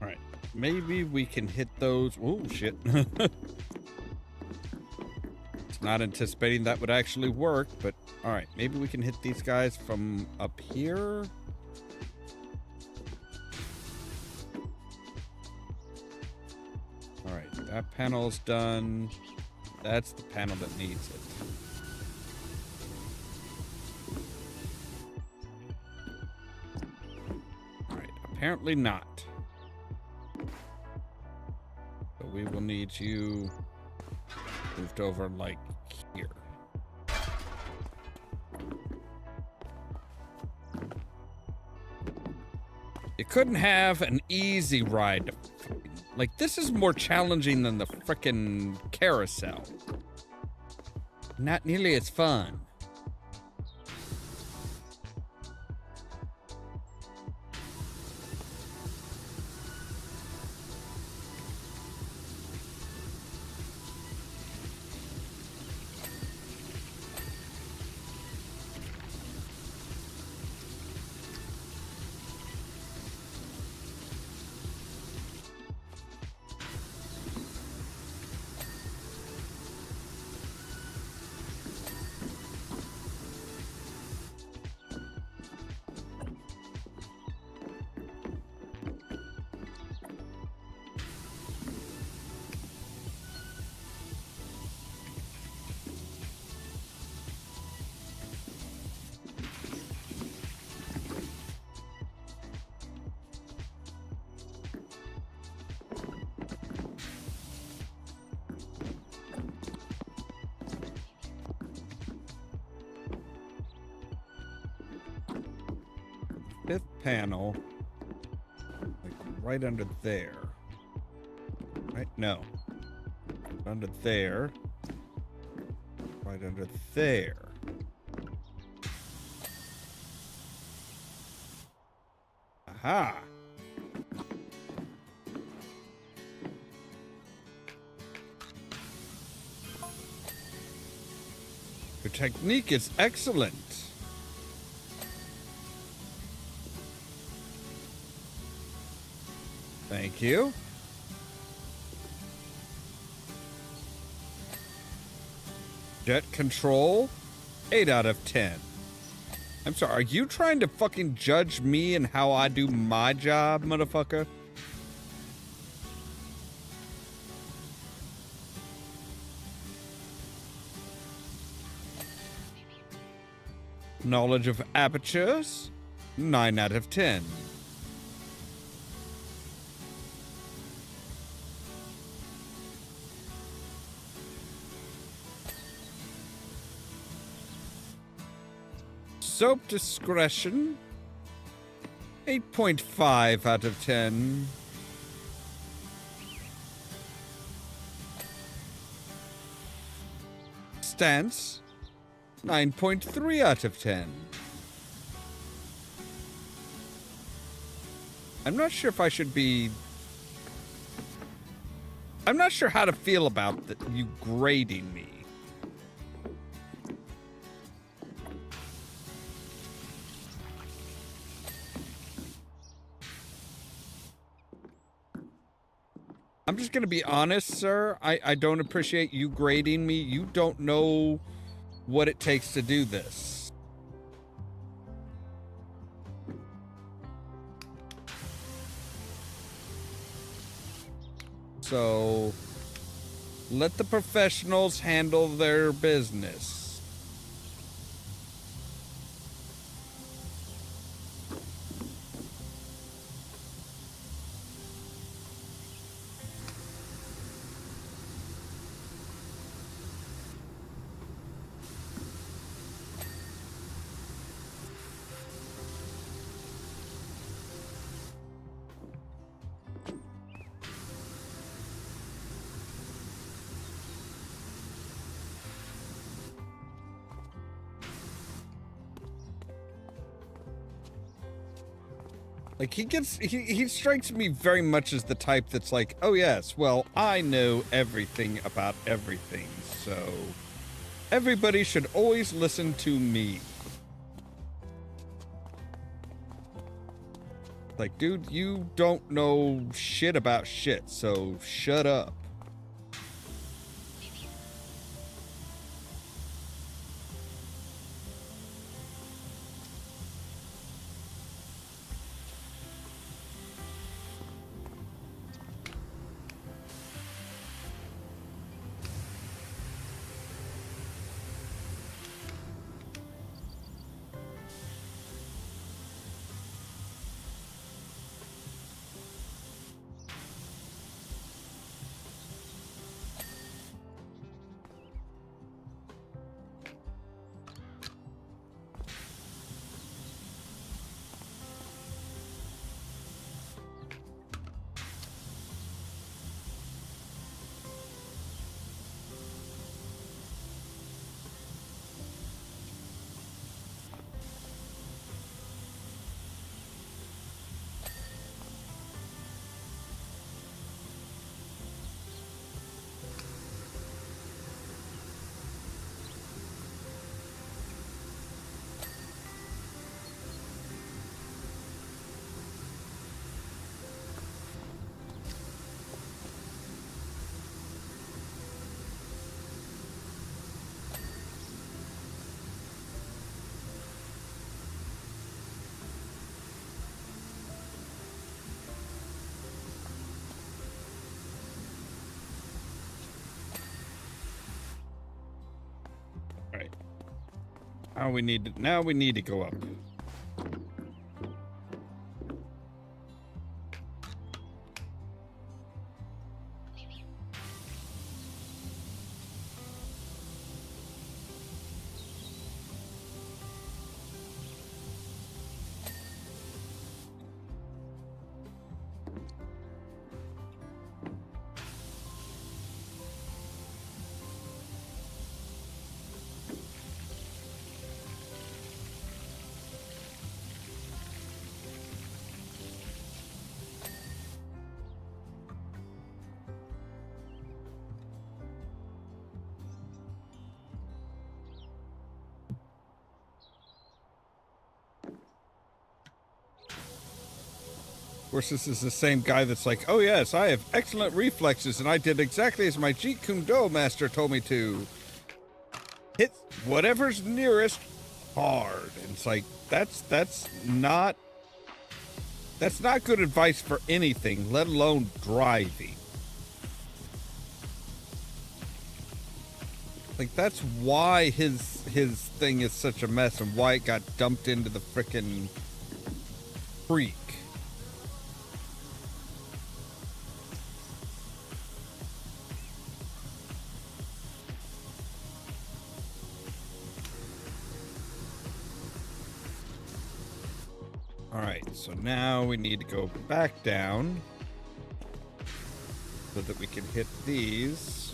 All right. Maybe we can hit those. Oh, shit. It's not anticipating that would actually work, but all right. Maybe we can hit these guys from up here. All right. That panel's done. That's the panel that needs it. All right. Apparently not. So we will need you moved over like here. You couldn't have an easy ride. Like, this is more challenging than the frickin' carousel. Not nearly as fun. fifth panel, like right under there. Right? No. Under there. Right under there. Aha! Your technique is excellent. Thank you. Jet control, 8 out of 10. I'm sorry, are you trying to fucking judge me and how I do my job, motherfucker? Knowledge of apertures, 9 out of 10. Soap discretion, 8.5 out of 10. Stance, 9.3 out of 10. I'm not sure if I should be... I'm not sure how to feel about you grading me. I'm just going to be honest, sir. I don't appreciate you grading me. You don't know what it takes to do this. So, let the professionals handle their business. Like, he strikes me very much as the type that's like, oh yes, well, I know everything about everything, so everybody should always listen to me. Like, dude, you don't know shit about shit, so shut up. Right. Now we need to go up. Of course, this is the same guy that's like, oh yes, I have excellent reflexes and I did exactly as my Jeet Kune Do master told me to. Hit whatever's nearest hard. And it's like, that's not good advice for anything, let alone driving. Like, that's why his thing is such a mess and why it got dumped into the frickin' creek. Alright, so now we need to go back down so that we can hit these.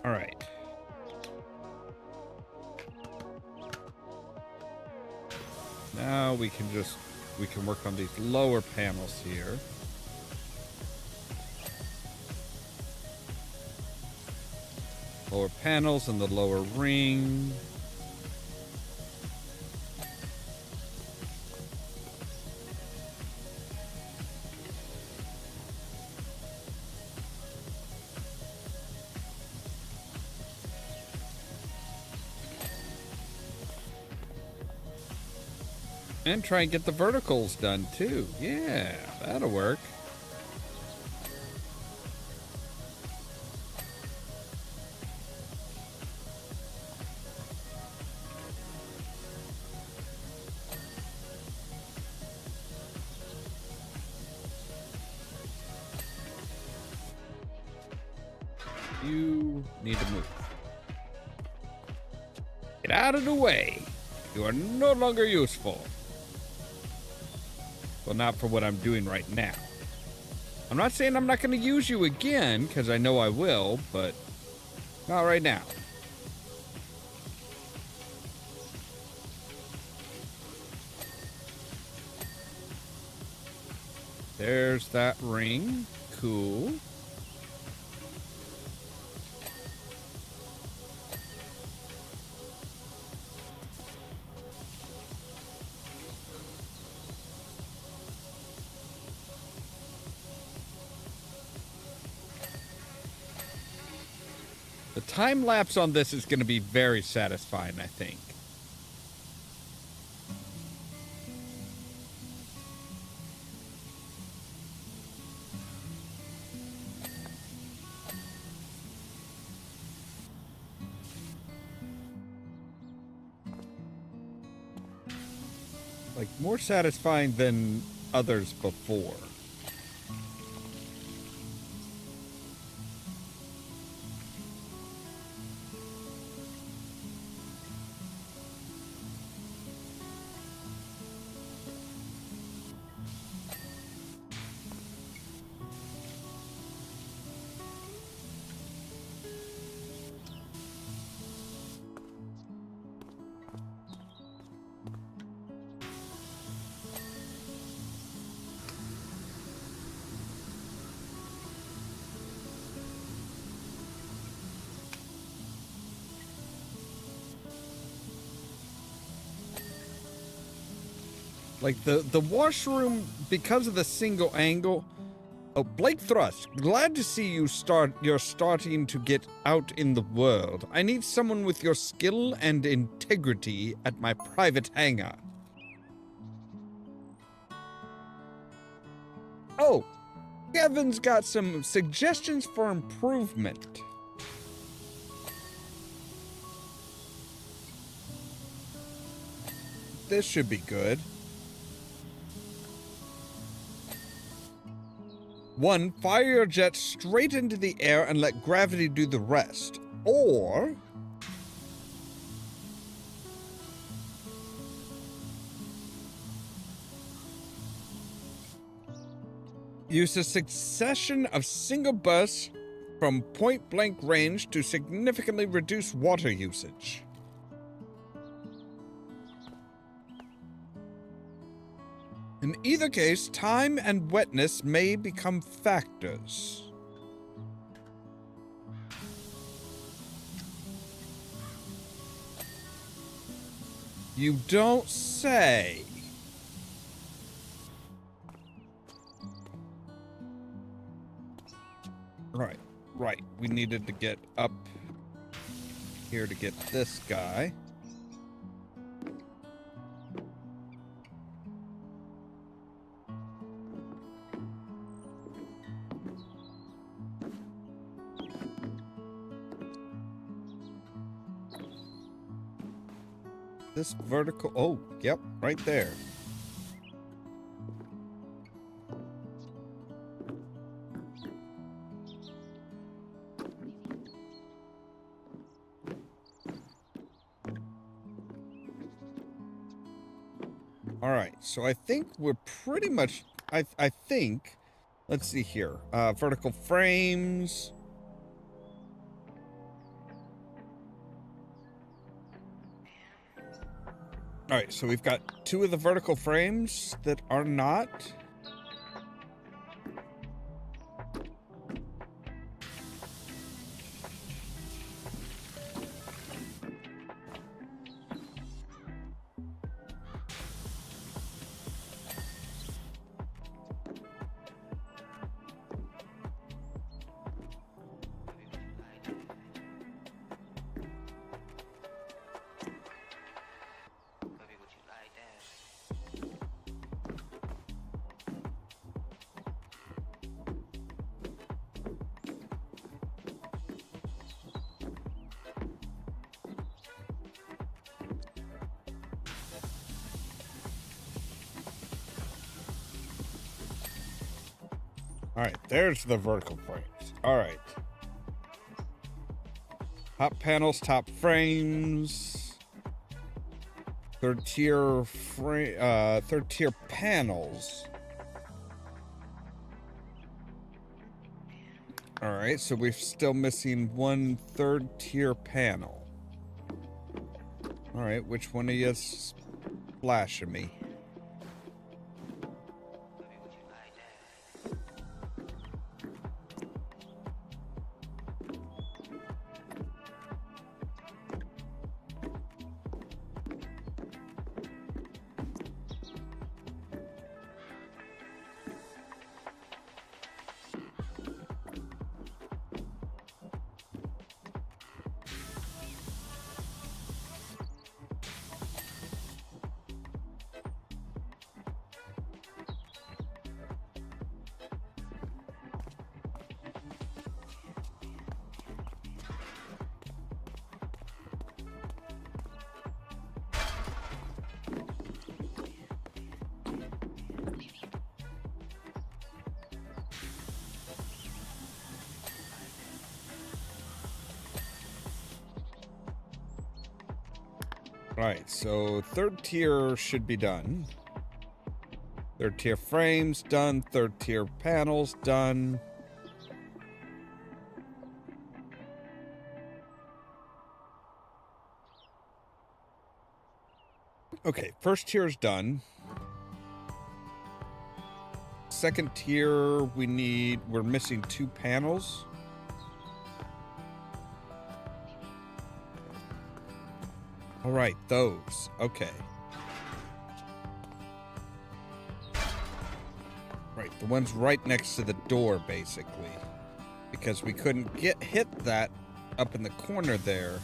All right. Now we can work on these lower panels here. Lower panels and the lower ring. And try and get the verticals done too. Yeah, that'll work. You need to move. Get out of the way. You are no longer useful. Well, not for what I'm doing right now. I'm not saying I'm not going to use you again, because I know I will, but not right now. There's that ring. Cool. The time lapse on this is going to be very satisfying, I think. Like, more satisfying than others before. Like the washroom, because of the single angle. Oh, Blake Thrust, glad to see you're starting to get out in the world. I need someone with your skill and integrity at my private hangar. Oh, Kevin's got some suggestions for improvement. This should be good. 1, fire your jet straight into the air and let gravity do the rest. Or use a succession of single bursts from point-blank range to significantly reduce water usage. In either case, time and wetness may become factors. You don't say. Right. We needed to get up here to get this guy. This vertical, oh, yep, right there. All right, so I think we're pretty much, I think, let's see here, vertical frames. All right, so we've got 2 of the vertical frames that are not. All right, there's the vertical frames. All right. Top panels, top frames. Third tier panels. All right, so we're still missing 1 third tier panel. All right, which one of you is flashing me? Right, so third tier should be done. Third tier frames done. Third tier panels done. Okay, first tier is done. Second tier, we're missing 2 panels. All right, those. Okay. Right, the ones right next to the door, basically. Because we couldn't hit that up in the corner there.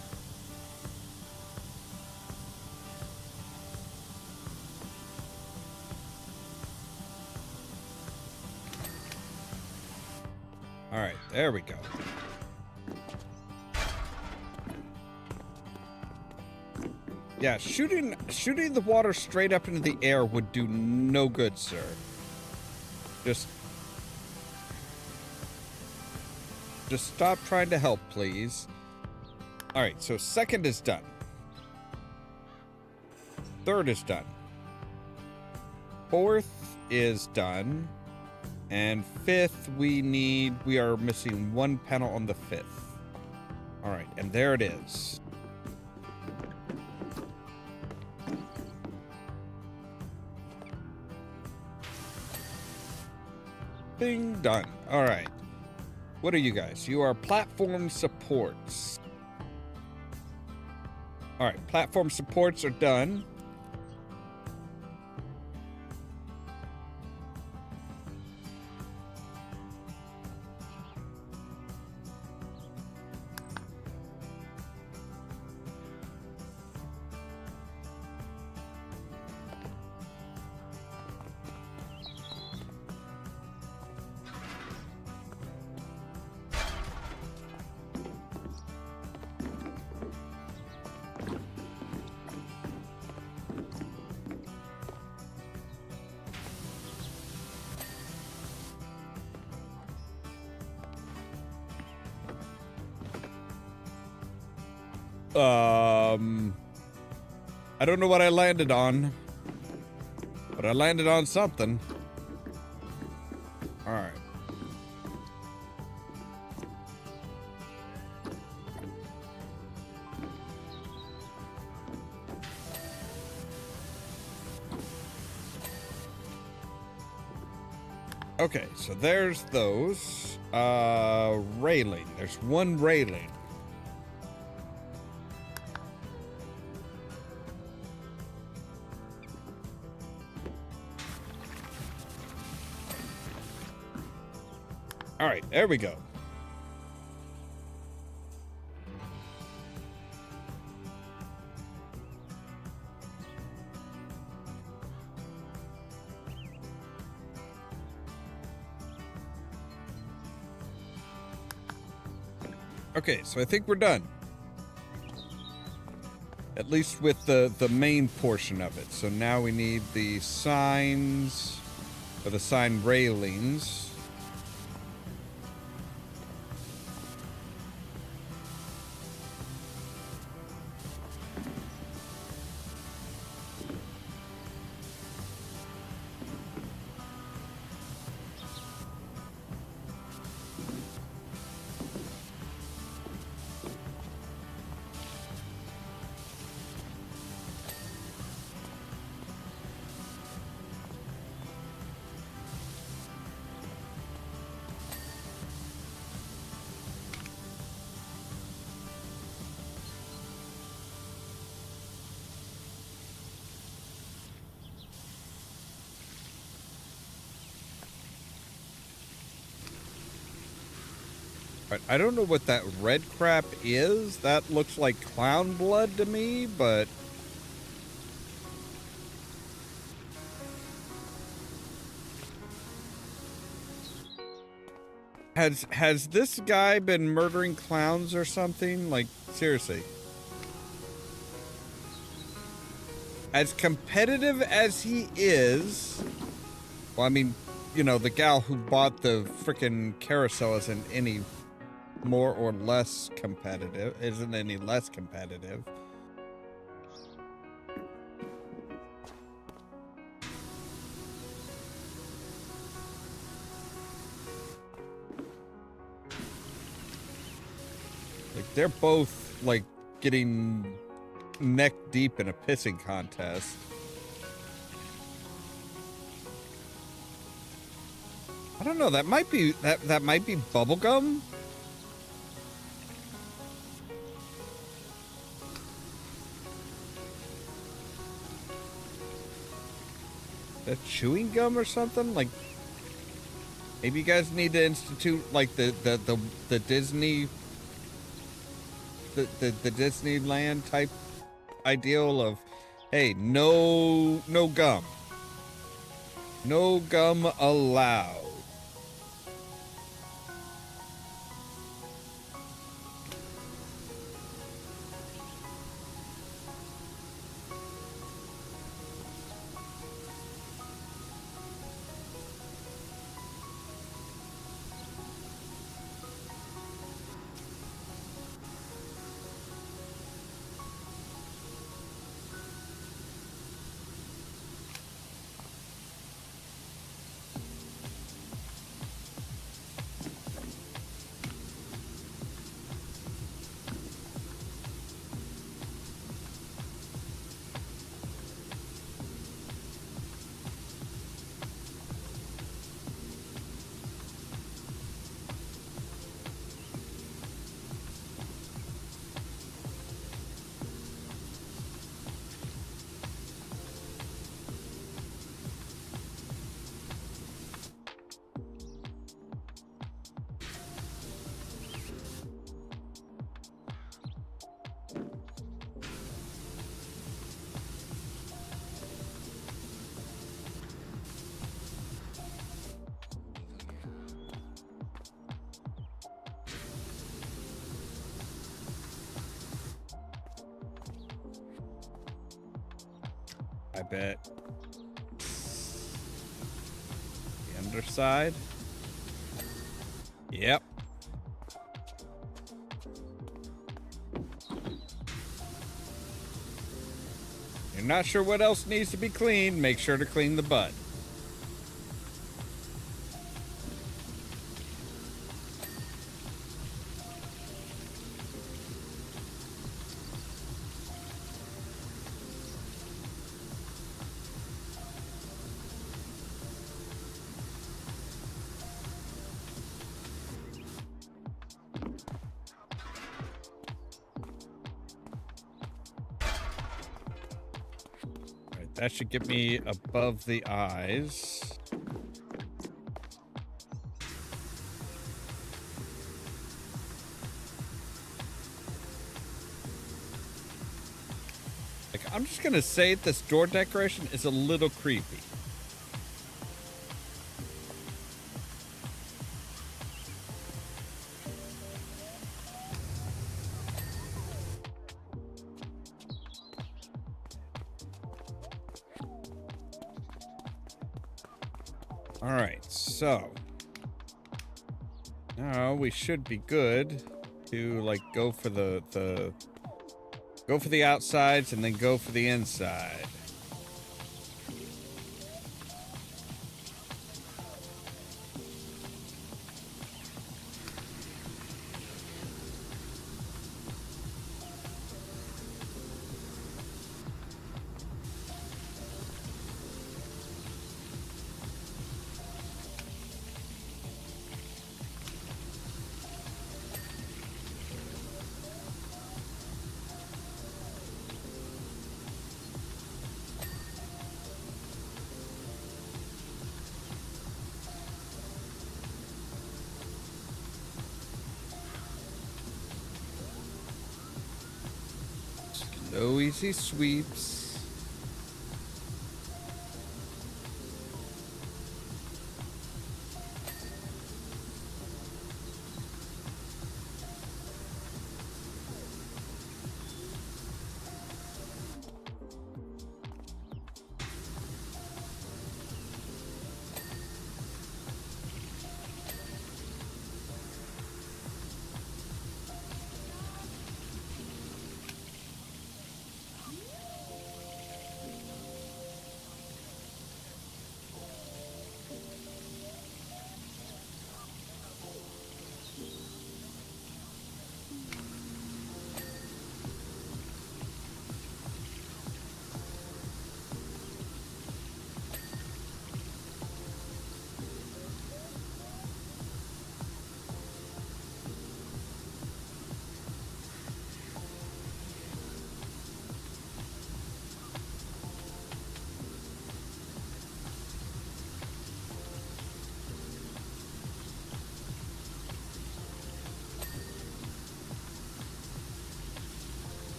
All right, there we go. Yeah, shooting the water straight up into the air would do no good, sir. Just stop trying to help, please. All right, so second is done. Third is done. Fourth is done. And fifth, we are missing one panel on the fifth. All right, and there it is. Bing, done. All right. What are you guys? You are platform supports. All right, platform supports are done. I don't know what I landed on, but I landed on something. All right. Okay, so there's those. Railing. There's one railing. All right, there we go. Okay, so I think we're done. At least with the main portion of it. So now we need the signs, or the sign railings. I don't know what that red crap is. That looks like clown blood to me, but... Has this guy been murdering clowns or something? Like, seriously. As competitive as he is... Well, I mean, you know, the gal who bought the frickin' carousel isn't any... more or less competitive, isn't any less competitive. Like, they're both, like, getting neck deep in a pissing contest. I don't know, that might be, that might be bubblegum? That chewing gum or something? Like, Maybe you guys need to institute like the Disney the Disneyland type ideal of, hey, no gum. No gum allowed. I bet. The underside. Yep. You're not sure what else needs to be cleaned, make sure to clean the butt. That should get me above the eyes. Like, I'm just gonna say this door decoration is a little creepy. All right, so now we should be good to like go for the outsides and then go for the inside. No easy sweeps.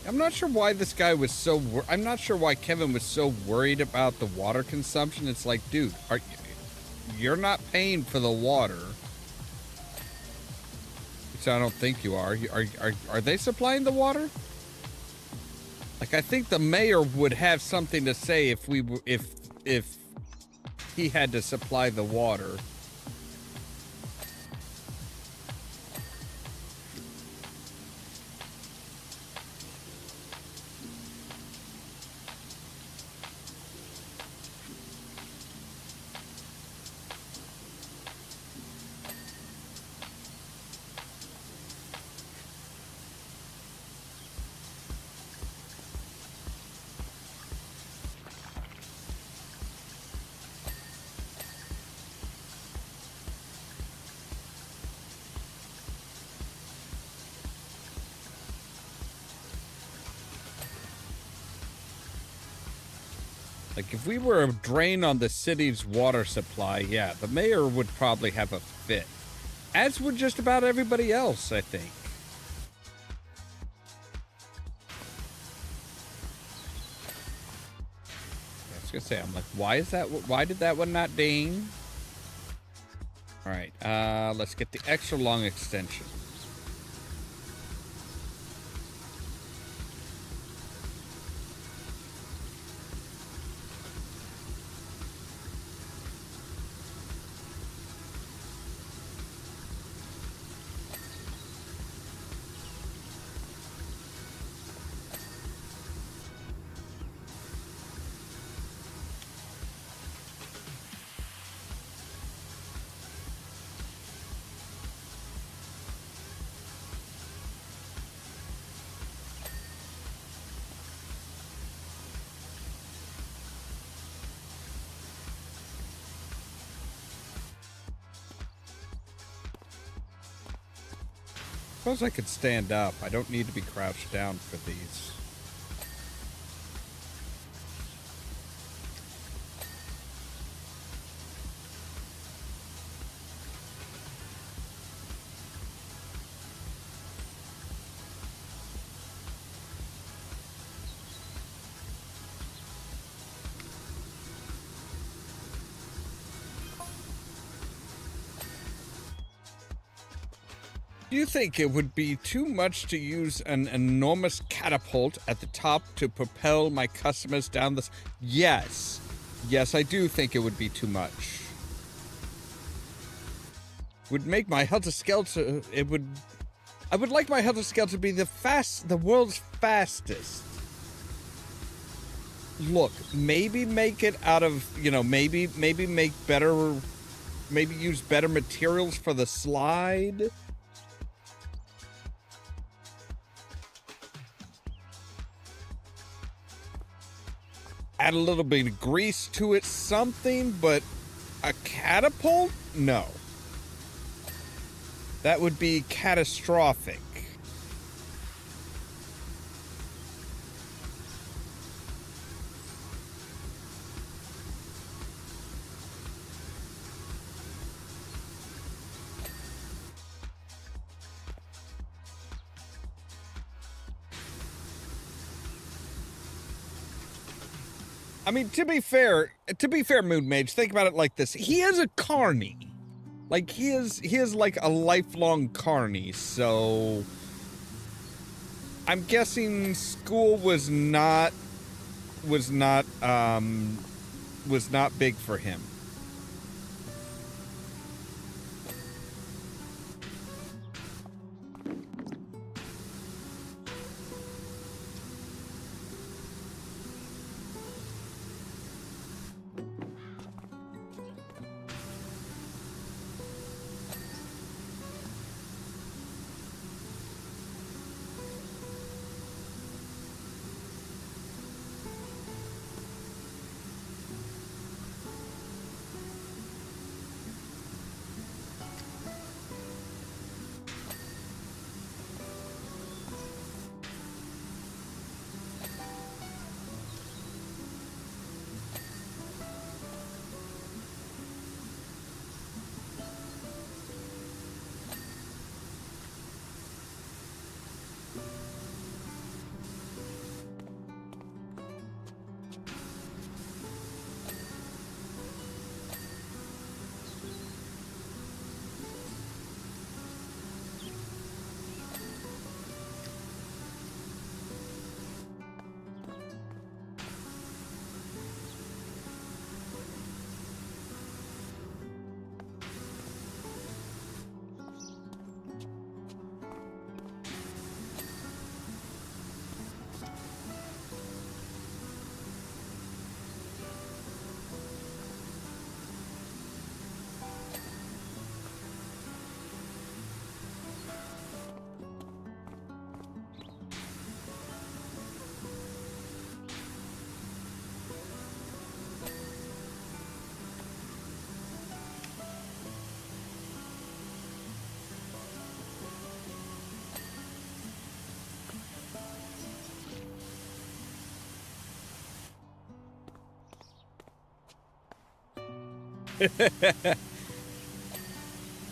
I'm not sure why this guy was so. I'm not sure why Kevin was so worried about the water consumption. It's like, dude, you're not paying for the water. Which I don't think you are. Are they supplying the water? Like, I think the mayor would have something to say if he had to supply the water. Like, if we were a drain on the city's water supply, yeah, the mayor would probably have a fit. As would just about everybody else, I think. I was gonna say, I'm like, why did that one not ding? Alright, let's get the extra long extension. Suppose I could stand up. I don't need to be crouched down for these. Do you think it would be too much to use an enormous catapult at the top to propel my customers down this? Yes. Yes, I do think it would be too much. Would make my helter-skelter... I would like my helter-skelter to be the world's fastest. Look, maybe make it out of, maybe make better... Maybe use better materials for the slide. Add a little bit of grease to it, something, but a catapult? No. That would be catastrophic. I mean, to be fair, Moon Mage, think about it like this. He is a carny. Like, he is like a lifelong carny, so... I'm guessing school was not big for him.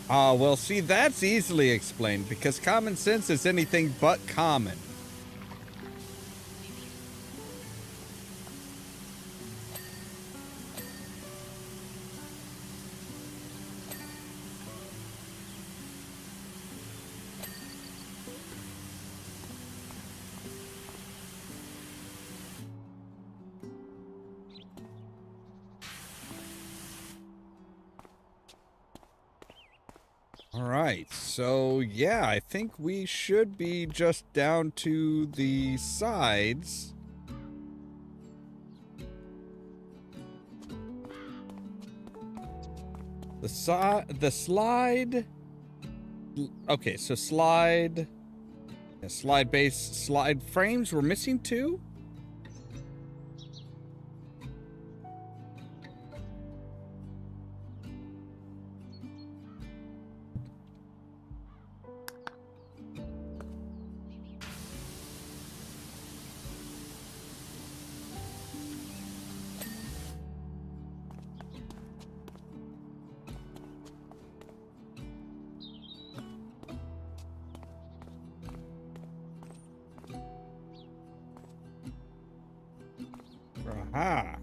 Ah, well, see, that's easily explained because common sense is anything but common. All right, so yeah, I think we should be just down to the sides. The slide. Okay, so slide. Yeah, slide base, slide frames. We're missing two. Aha.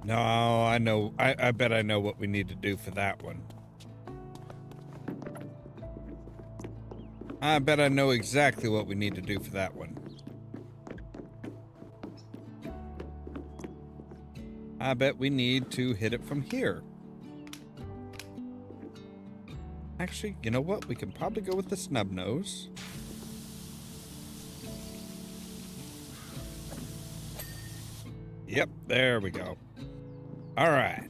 No, I know. I bet I know what we need to do for that one. I bet I know exactly what we need to do for that one. I bet we need to hit it from here. Actually, you know what? We can probably go with the snub nose. Yep, there we go. All right.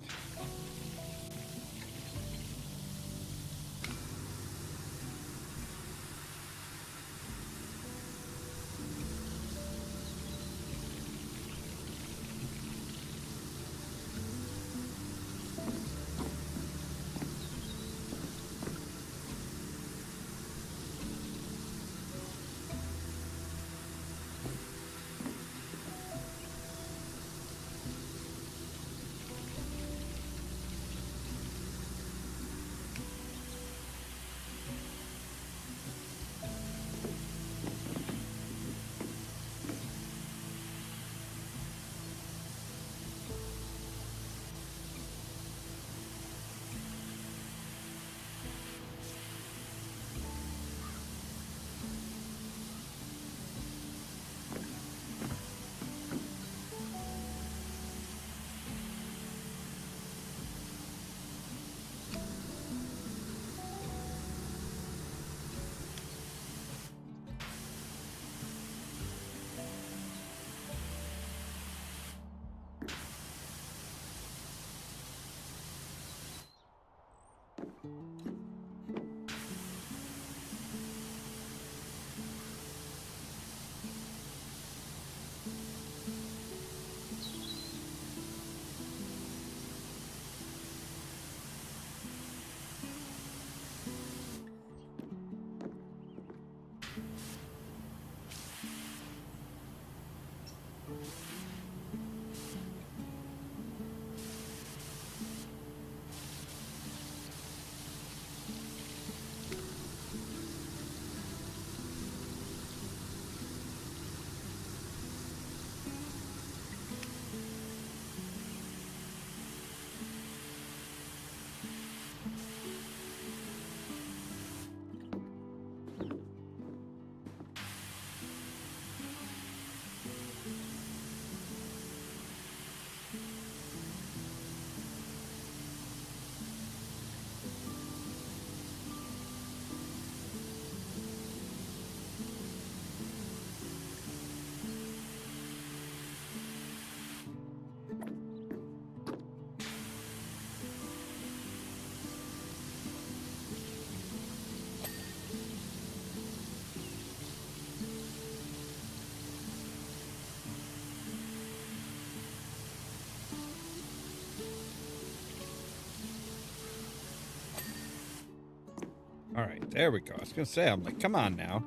All right, there we go. I was gonna say, I'm like, come on now.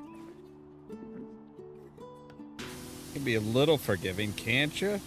can be a little forgiving, can't you?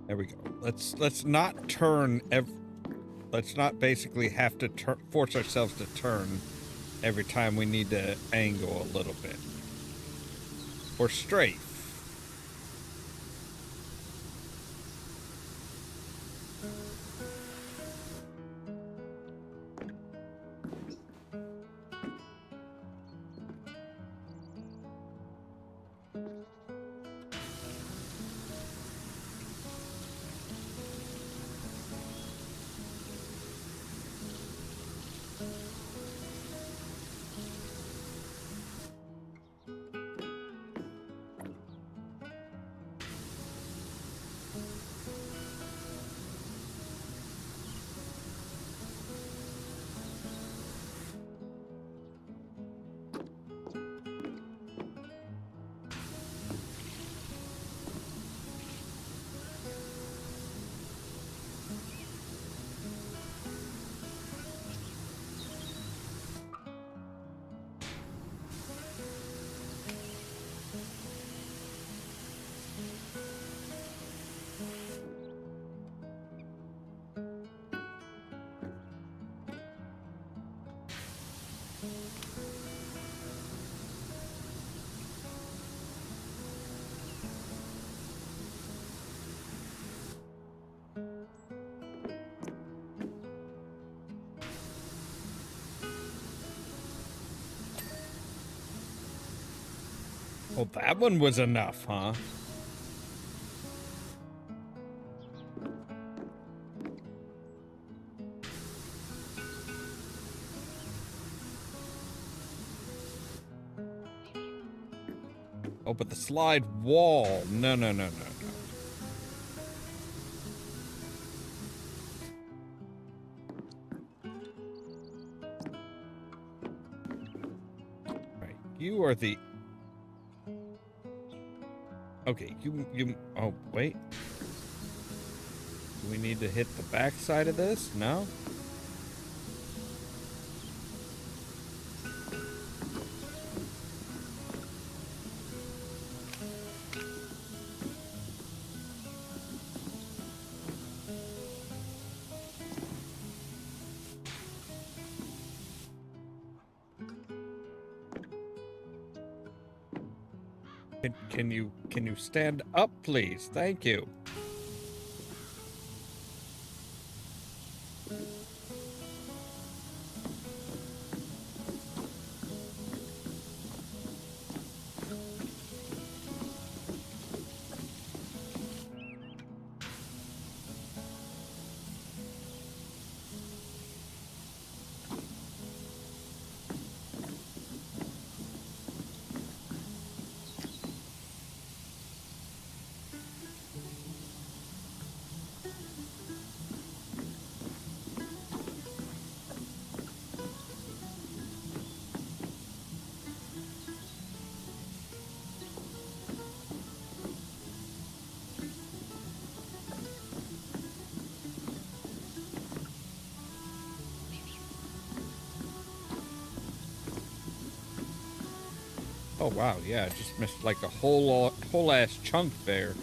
There we go. Let's not turn. Let's not basically have to force ourselves to turn every time we need to angle a little bit or strafe. Well, that one was enough, huh? Oh, but the slide wall. No, no, no, no, no. Right. You are the... Okay, oh, wait. Do we need to hit the back side of this? No? Can you stand up, please? Thank you. Oh wow, yeah, I just missed like a whole ass chunk there.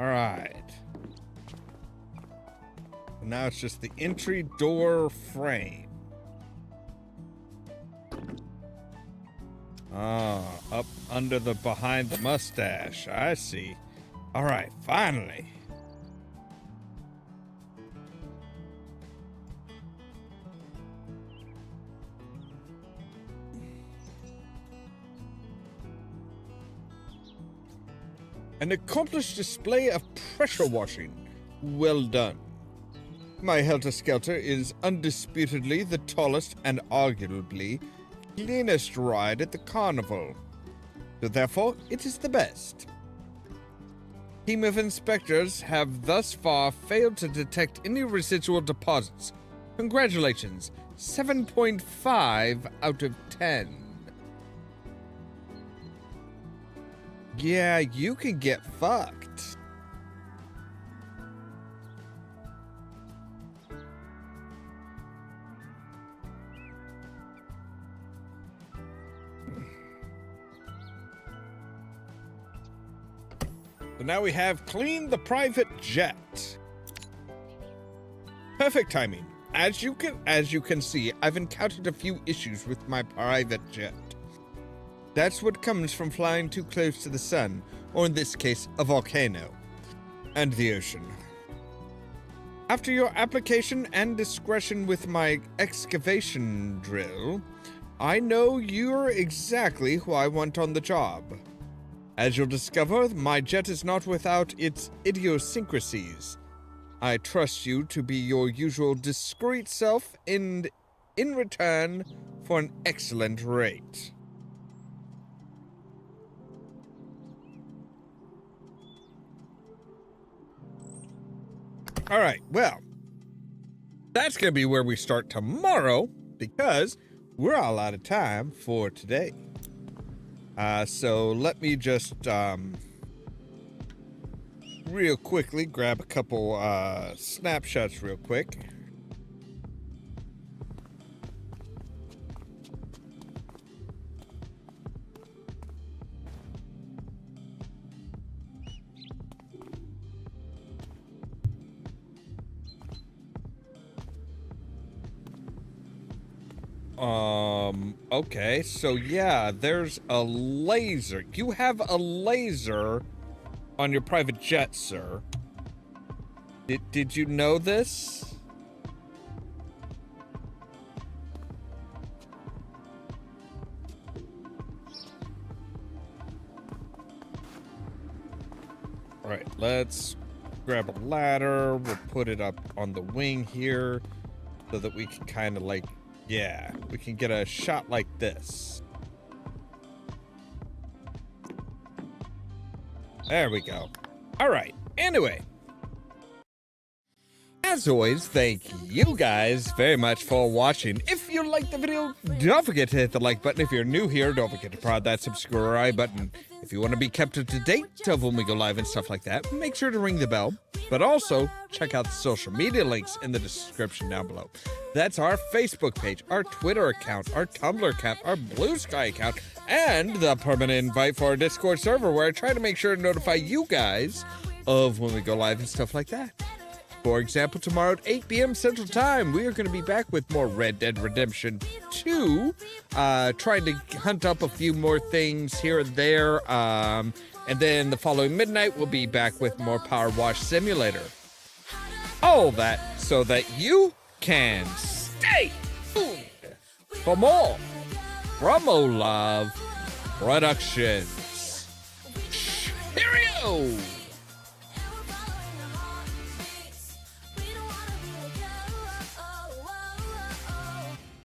All right. Now it's just the entry door frame. Ah, up under the behind the mustache. I see. All right, finally. An accomplished display of pressure washing. Well done. My helter-skelter is undisputedly the tallest and arguably cleanest ride at the carnival. So therefore, it is the best. Team of inspectors have thus far failed to detect any residual deposits. Congratulations, 7.5 out of 10. Yeah, you can get fucked. So now we have cleaned the private jet. Perfect timing. As you can see, I've encountered a few issues with my private jet. That's what comes from flying too close to the sun, or in this case, a volcano, and the ocean. After your application and discretion with my excavation drill, I know you're exactly who I want on the job. As you'll discover, my jet is not without its idiosyncrasies. I trust you to be your usual discreet self and in return for an excellent rate. All right, well, that's going to be where we start tomorrow because we're all out of time for today. So let me just real quickly grab a couple snapshots real quick. Okay, so yeah, there's a laser. You have a laser on your private jet, sir. Did you know this? All right, let's grab a ladder. We'll put it up on the wing here so that we can kind of like, yeah, we can get a shot like this. There we go. All right. Anyway, as always, thank you guys very much for watching. If you liked the video, don't forget to hit the like button. If you're new here, don't forget to prod that subscribe button. If you want to be kept up to date of when we go live and stuff like that, make sure to ring the bell. But also, check out the social media links in the description down below. That's our Facebook page, our Twitter account, our Tumblr account, our Blue Sky account, and the permanent invite for our Discord server where I try to make sure to notify you guys of when we go live and stuff like that. For example, tomorrow at 8 p.m. Central Time, we are going to be back with more Red Dead Redemption 2, trying to hunt up a few more things here and there, and then the following midnight, we'll be back with more Powerwash Simulator. All that so that you can stay tuned for more from Ollamh Productions. Cheerio!